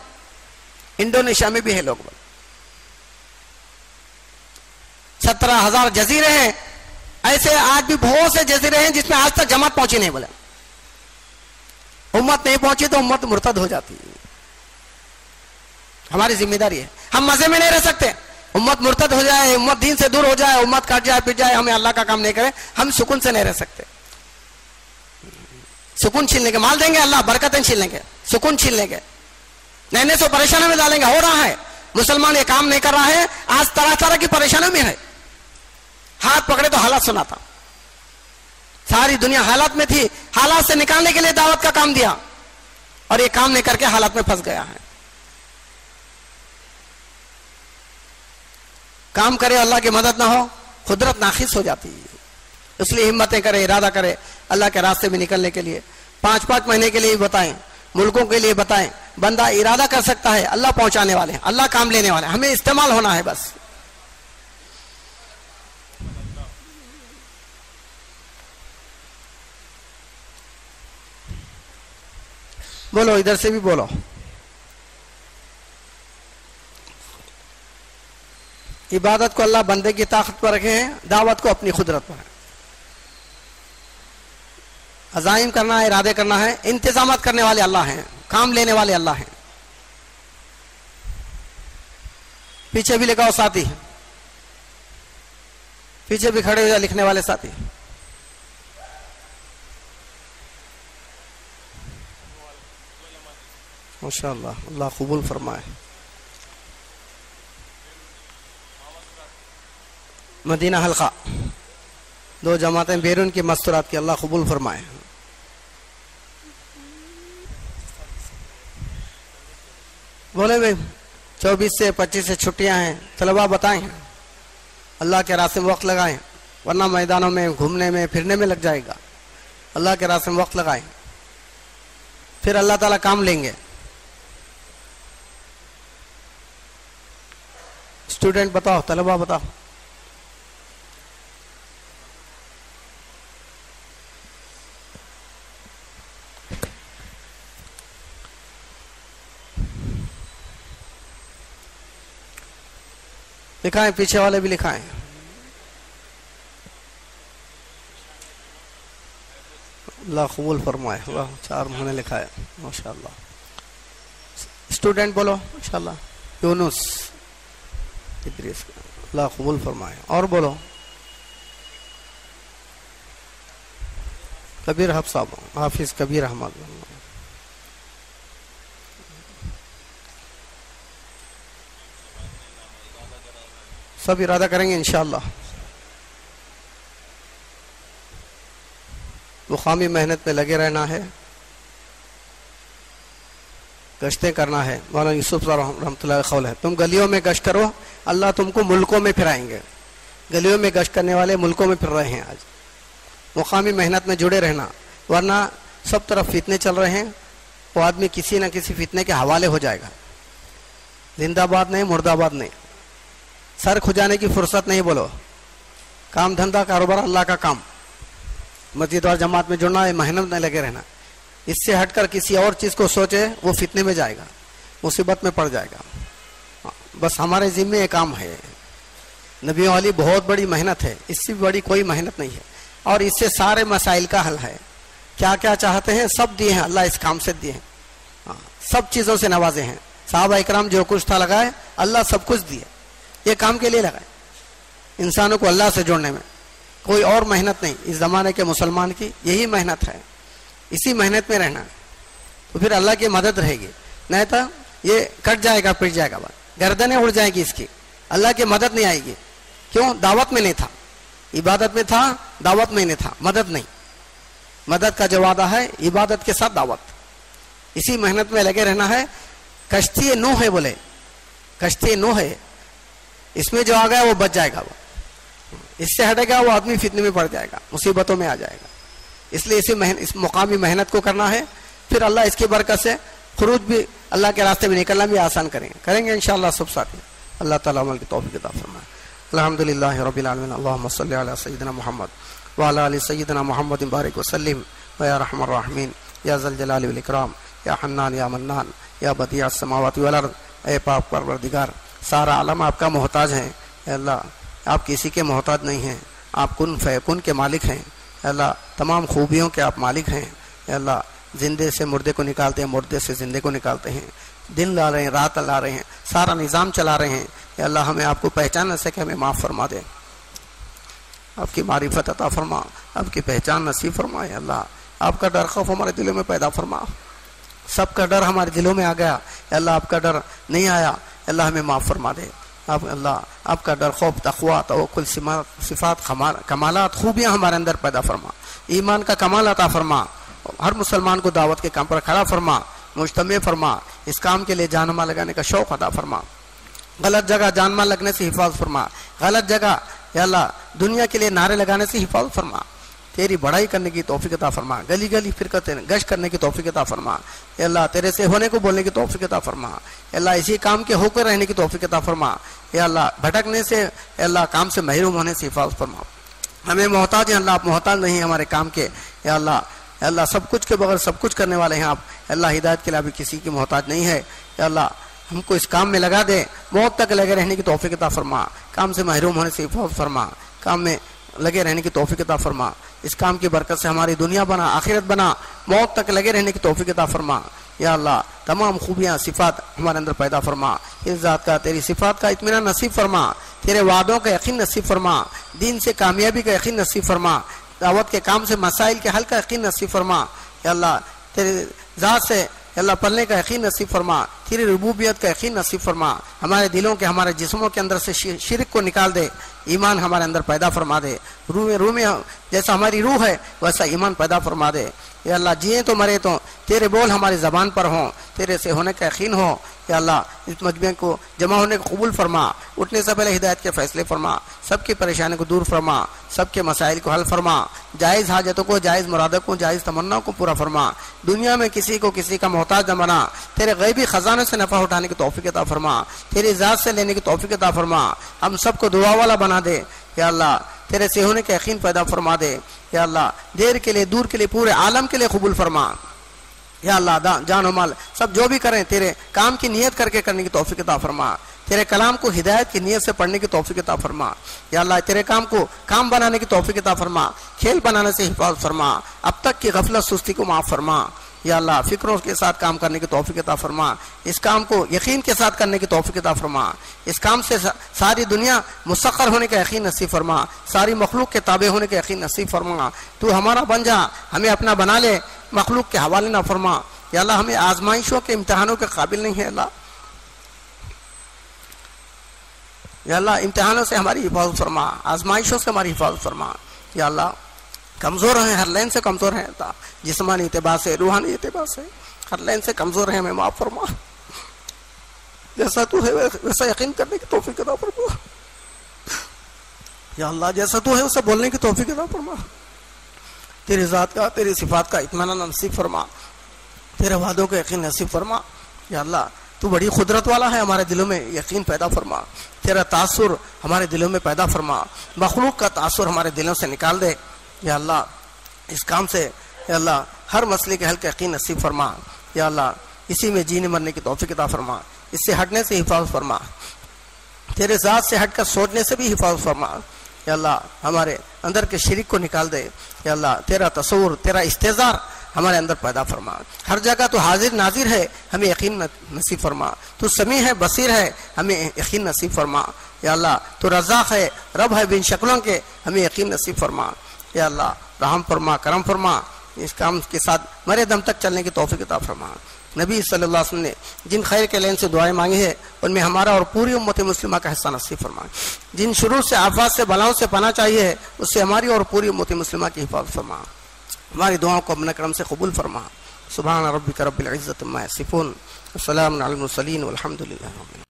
انڈونیشیا میں بھی ہے لوگ بولے. 17,000 جزیرے ہیں، ایسے آج بھی بہت سے جزیرے ہیں جس میں آج تک جماعت پہنچی نہیں. بولے امت نہیں پہنچی تو امت مرتد ہو جاتی ہے. ہماری ذمہ داری ہے. ہم مزے میں نہیں رہ سکتے. امت مرتد ہو جائے، امت دین سے دور ہو جائے، امت کٹ جائے پٹ جائے، ہمیں اللہ کا کام نہیں کرے، ہم سکون سے نہیں رہ سکتے. سکون چھین لیں گے، مال دیں گے اللہ، برکتیں چھین لیں گے، سکون چھین لیں گے، نئے سو پریشانوں میں ڈالیں گے. ہو رہا ہے، مسلمان یہ کام نہیں کر رہا ہے، آج طرح طرح کی پریشانیوں میں ہے. ہاتھ پکڑے تو حالات سناتا. ساری دنیا حالات میں تھی، حالات سے نکالنے کے لیے دعوت کا کام دیا، اور یہ کام نہیں کر کے حالات میں پھنس گیا ہے. کام کرے اللہ کی مدد نہ ہو، قدرت ناقص ہو جاتی ہے. اس لیے ہمتیں کرے، ارادہ کرے اللہ کے راستے میں نکلنے کے لیے. 5 مہینے کے لیے بتائیں، ملکوں کے لیے بتائیں. بندہ ارادہ کر سکتا ہے، اللہ پہنچانے والے ہیں، اللہ کام لینے والے ہیں، ہمیں استعمال ہونا ہے بس. بولو، ادھر سے بھی بولو. عبادت کو اللہ بندے کی طاقت پر رکھے ہیں، دعوت کو اپنی قدرت پر ہے. عزائم کرنا ہے، ارادے کرنا ہے، انتظامات کرنے والے اللہ ہیں، کام لینے والے اللہ ہیں. پیچھے بھی لکھا ہو ساتھی، پیچھے بھی کھڑے ہو جائے لکھنے والے ساتھی. ماشاءاللہ، اللہ قبول فرمائے. مدینہ حلقہ 2 جماعتیں بیرون کی مستورات کی، اللہ قبول فرمائے. بولے بھائی 24 سے 25 سے چھٹیاں ہیں، طلباء بتائیں اللہ کے راستے میں وقت لگائیں، ورنہ میدانوں میں گھومنے میں پھرنے میں لگ جائے گا. اللہ کے راستے میں وقت لگائیں، پھر اللہ تعالیٰ کام لیں گے. اسٹوڈنٹ بتاؤ، طلباء بتاؤ. لکھائیں، پیچھے والے بھی لکھائیں. اللہ قبول فرمائے. اللہ 4 مہینے لکھائے، ماشاءاللہ. اسٹوڈنٹ بولو انشاءاللہ. یونس ادریس، اللہ قبول فرمائے. اور بولو. کبیر حفظ صاحب، حافظ کبیر احمد. سب ارادہ کریں گے انشاءاللہ. مقامی محنت میں لگے رہنا ہے، گشتیں کرنا ہے. مولانا یوسف صاحب رحمۃ اللہ قول ہے، تم گلیوں میں گشت کرو، اللہ تم کو ملکوں میں پھرائیں گے. گلیوں میں گشت کرنے والے ملکوں میں پھر رہے ہیں آج. مقامی محنت میں جڑے رہنا، ورنہ سب طرف فتنے چل رہے ہیں. وہ آدمی کسی نہ کسی فتنے کے حوالے ہو جائے گا. زندہ باد نہیں، مردہ باد نہیں. سر کھجانے کی فرصت نہیں. بولو کام دھندا کاروبار اللہ کا کام، مسجد اور جماعت میں جڑنا ہے، محنت میں لگے رہنا. اس سے ہٹ کر کسی اور چیز کو سوچے وہ فتنے میں جائے گا، مصیبت میں پڑ جائے گا. بس ہمارے ذمے یہ کام ہے. نبیوں والی بہت بڑی محنت ہے، اس سے بڑی کوئی محنت نہیں ہے، اور اس سے سارے مسائل کا حل ہے. کیا کیا چاہتے ہیں سب دیے ہیں اللہ، اس کام سے دیے ہیں. سب چیزوں سے نوازے ہیں. صحابہ اکرام جو کچھ تھا لگائے، اللہ سب کچھ دیے. یہ کام کے لیے لگائے، انسانوں کو اللہ سے جوڑنے میں. کوئی اور محنت نہیں. اس زمانے کے مسلمان کی یہی محنت ہے، اسی محنت میں رہنا، تو پھر اللہ کی مدد رہے گی. نہیں تو یہ کٹ جائے گا، پٹ جائے گا، گردنیں اڑ جائیں گی اس کی. اللہ کی مدد نہیں آئے گی. کیوں؟ دعوت میں نہیں تھا، عبادت میں تھا، دعوت میں نہیں تھا. مدد نہیں. مدد کا جو وعدہ ہے عبادت کے ساتھ دعوت. اسی محنت میں لگے رہنا ہے. کشتی نوح ہے، بولے کشتی نوح ہے، اس میں جو آ گیا وہ بچ جائے گا. وہ اس سے ہٹے گا وہ آدمی فتنے میں پڑ جائے گا، مصیبتوں میں آ جائے گا. اس لیے اس مقامی محنت کو کرنا ہے. پھر اللہ اس کی برکت سے خروج بھی، اللہ کے راستے میں نکلنا بھی آسان کریں گے انشاءاللہ سب ساتھی. اللہ تعالیٰ عمل کی توفیق عطا فرمائے. الحمدللہ رب العالمین. اللہم صلی علی سیدنا محمد وعلی آل سیدنا محمد بارک وسلم. یا رحم الراحمین، یا ذا الجلال والاکرام، یا حنان، یا منان، یا بدیع السماوات والارض. اے پاک پروردگار، سارا عالم آپ کا محتاج ہے. اے اللہ آپ کسی کے محتاج نہیں ہیں، آپ کن فیکن کے مالک ہیں اے اللہ، تمام خوبیوں کے آپ مالک ہیں اے اللہ، زندے سے مردے کو نکالتے ہیں، مردے سے زندے کو نکالتے ہیں، دن لا رہے ہیں، رات لا رہے ہیں، سارا نظام چلا رہے ہیں اے اللہ، ہمیں آپ کو پہچان نہ سکے، ہمیں معاف فرما دے، آپ کی معرفت عطا فرما، آپ کی پہچان نصیب فرما اے اللہ، آپ کا ڈر خوف ہمارے دلوں میں پیدا فرما، سب کا ڈر ہمارے دلوں میں آ گیا اے اللہ، آپ کا ڈر نہیں آیا اے اللہ، ہمیں معاف فرما دے، آپ اللہ آپ کا ڈر خوف تقوی توکل صفات کمالات خوبیاں ہمارے اندر پیدا فرما، ایمان کا کمال عطا فرما، ہر مسلمان کو دعوت کے کام پر کھڑا فرما، مجتمع فرما، اس کام کے لیے جان مال لگانے کا شوق عطا فرما، غلط جگہ جان مال لگنے سے حفاظت فرما، غلط جگہ یا اللہ دنیا کے لیے نعرے لگانے سے حفاظت فرما، تیری بڑائی کرنے کی توفیق عطا فرما، گلی گلی فرقت گشت کرنے کی توفیق عطا فرما اے اللہ، تیرے سے ہونے کو بولنے کی توفیق عطا فرما اے اللہ، اسی کام کے ہو کر رہنے کی توفیق عطا فرما اے اللہ، بھٹکنے سے اے اللہ، کام سے محروم ہونے سے حفاظت فرما، ہمیں محتاج ہیں اللہ، آپ محتاج نہیں ہیں ہمارے کام کے اے اللہ، اے اللہ سب کچھ کے بغیر سب کچھ کرنے والے ہیں آپ اے اللہ، ہدایت کے لیے ابھی کسی کی محتاج نہیں ہے اے اللہ، ہم کو اس کام میں لگا دے، موت تک لگے رہنے کی توفیق عطا فرما، کام سے محروم ہونے سے حفاظت فرما، کام میں لگے رہنے کی توفیق عطا فرما، اس کام کی برکت سے ہماری دنیا بنا، آخرت بنا، موت تک لگے رہنے کی توفیق عطا فرما یا اللہ، تمام خوبیاں صفات ہمارے اندر پیدا فرما، اس ذات کا تیری صفات کا اطمینان نصیب فرما، تیرے وعدوں کا یقین نصیب فرما، دین سے کامیابی کا یقین نصیب فرما، دعوت کے کام سے مسائل کے حل کا یقین نصیب فرما یا اللہ، تیرے ذات سے اللہ پلنے کا یقین نصیب فرما، تیری ربوبیت کا یقین نصیب فرما، ہمارے دلوں کے ہمارے جسموں کے اندر سے شرک کو نکال دے، ایمان ہمارے اندر پیدا فرما دے، روح میں جیسا ہماری روح ہے ویسا ایمان پیدا فرما دے یا اللہ، جیے تو مرے تو تیرے بول ہماری زبان پر ہوں، تیرے سے ہونے کا یقین ہو یا اللہ، اس مجمع کو جمع ہونے کو قبول فرما، اٹھنے سے پہلے ہدایت کے فیصلے فرما، سب کی پریشانی کو دور فرما، سب کے مسائل کو حل فرما، جائز حاجتوں کو، جائز مرادوں کو، جائز تمناؤں کو پورا فرما، دنیا میں کسی کو کسی کا محتاج نہ بنا، تیرے غیبی خزانے سے نفع اٹھانے کی توفیق عطا فرما، تیری ذات سے لینے کی توفیق عطا فرما، ہم سب کو دعا والا بنا دے یا اللہ، تیرے سے ہونے کا یقین پیدا فرما دے یا اللہ، دیر کے لیے دور کے لیے پورے عالم کے لیے قبول فرما یا اللہ، جان و مال سب جو بھی کریں تیرے کام کی نیت کر کے کرنے کی توفیق عطا فرما، تیرے کلام کو ہدایت کی نیت سے پڑھنے کی توفیق عطا فرما یا اللہ، تیرے کام کو کام بنانے کی توفیق عطا فرما، کھیل بنانے سے حفاظت فرما، اب تک کی غفلت سستی کو معاف فرما یا اللہ، فکروں کے ساتھ کام کرنے کی توفیق عطا فرما، اس کام کو یقین کے ساتھ کرنے کی توفیق عطا فرما، اس کام سے ساری دنیا مسخر ہونے کا یقین نصیب فرما، ساری مخلوق کے تابع ہونے کا یقین نصیب فرما، تو ہمارا بن جا، ہمیں اپنا بنا لے، مخلوق کے حوالے نہ فرما یا اللہ، ہمیں آزمائشوں کے امتحانوں کے قابل نہیں ہے اللہ یا اللہ، امتحانوں سے ہماری حفاظت فرما، آزمائشوں سے ہماری حفاظت فرما یا اللہ، کمزور ہیں، ہر لین سے کمزور ہیں اللہ، جسمانی اعتبار سے، روحانی اعتبار سے ہر لین سے کمزور ہیں، ہمیں معاف فرما، جیسا تو ہے ویسا یقین کرنے کی توفیق عطا فرما یا اللہ، جیسا تو ہے اسے بولنے کی توفیق عطا فرما، تیری ذات کا تیری صفات کا اطمینان نصیب فرما، تیرے وعدوں کا یقین نصیب فرما یا اللہ، تو بڑی قدرت والا ہے، ہمارے دلوں میں یقین پیدا فرما، تیرا تاثر ہمارے دلوں میں پیدا فرما، مخلوق کا تاثر ہمارے دلوں سے نکال دے یا اللہ، اس کام سے یا اللہ ہر مسئلے کے حل کا یقین نصیب فرما یا اللہ، اسی میں جینے مرنے کی توفیق عطا فرما، اس سے ہٹنے سے حفاظت فرما، تیرے ذات سے ہٹ کر سوچنے سے بھی حفاظت فرما یا اللہ، ہمارے اندر کے شرک کو نکال دے یا اللہ، تیرا تصور تیرا استحضار ہمارے اندر پیدا فرما، ہر جگہ تو حاضر ناظر ہے، ہمیں یقین نصیب فرما، تو سمیع ہے بصیر ہے، ہمیں یقین نصیب فرما یا اللہ، تو رزاق ہے رب ہے بن شکلوں کے، ہمیں یقین نصیب فرما یا اللہ، رحم فرما کرم فرما، اس کام کے ساتھ مرے دم تک چلنے کی توفیق عطا فرما، نبی صلی اللہ علیہ وسلم نے جن خیر کے لین سے دعائیں مانگی ہے ان میں ہمارا اور پوری امت مسلمہ کا حصہ نصیب فرما، جن شرور سے آفات سے بلاؤں سے پناہ چاہیے ہے اس سے ہماری اور پوری امت مسلمہ کی حفاظت فرما، ہماری دعاؤں کو اپنے کرم سے قبول فرما، سبحان ربک رب العزت عما یصفون، وسلام علی المرسلین والحمد للہ۔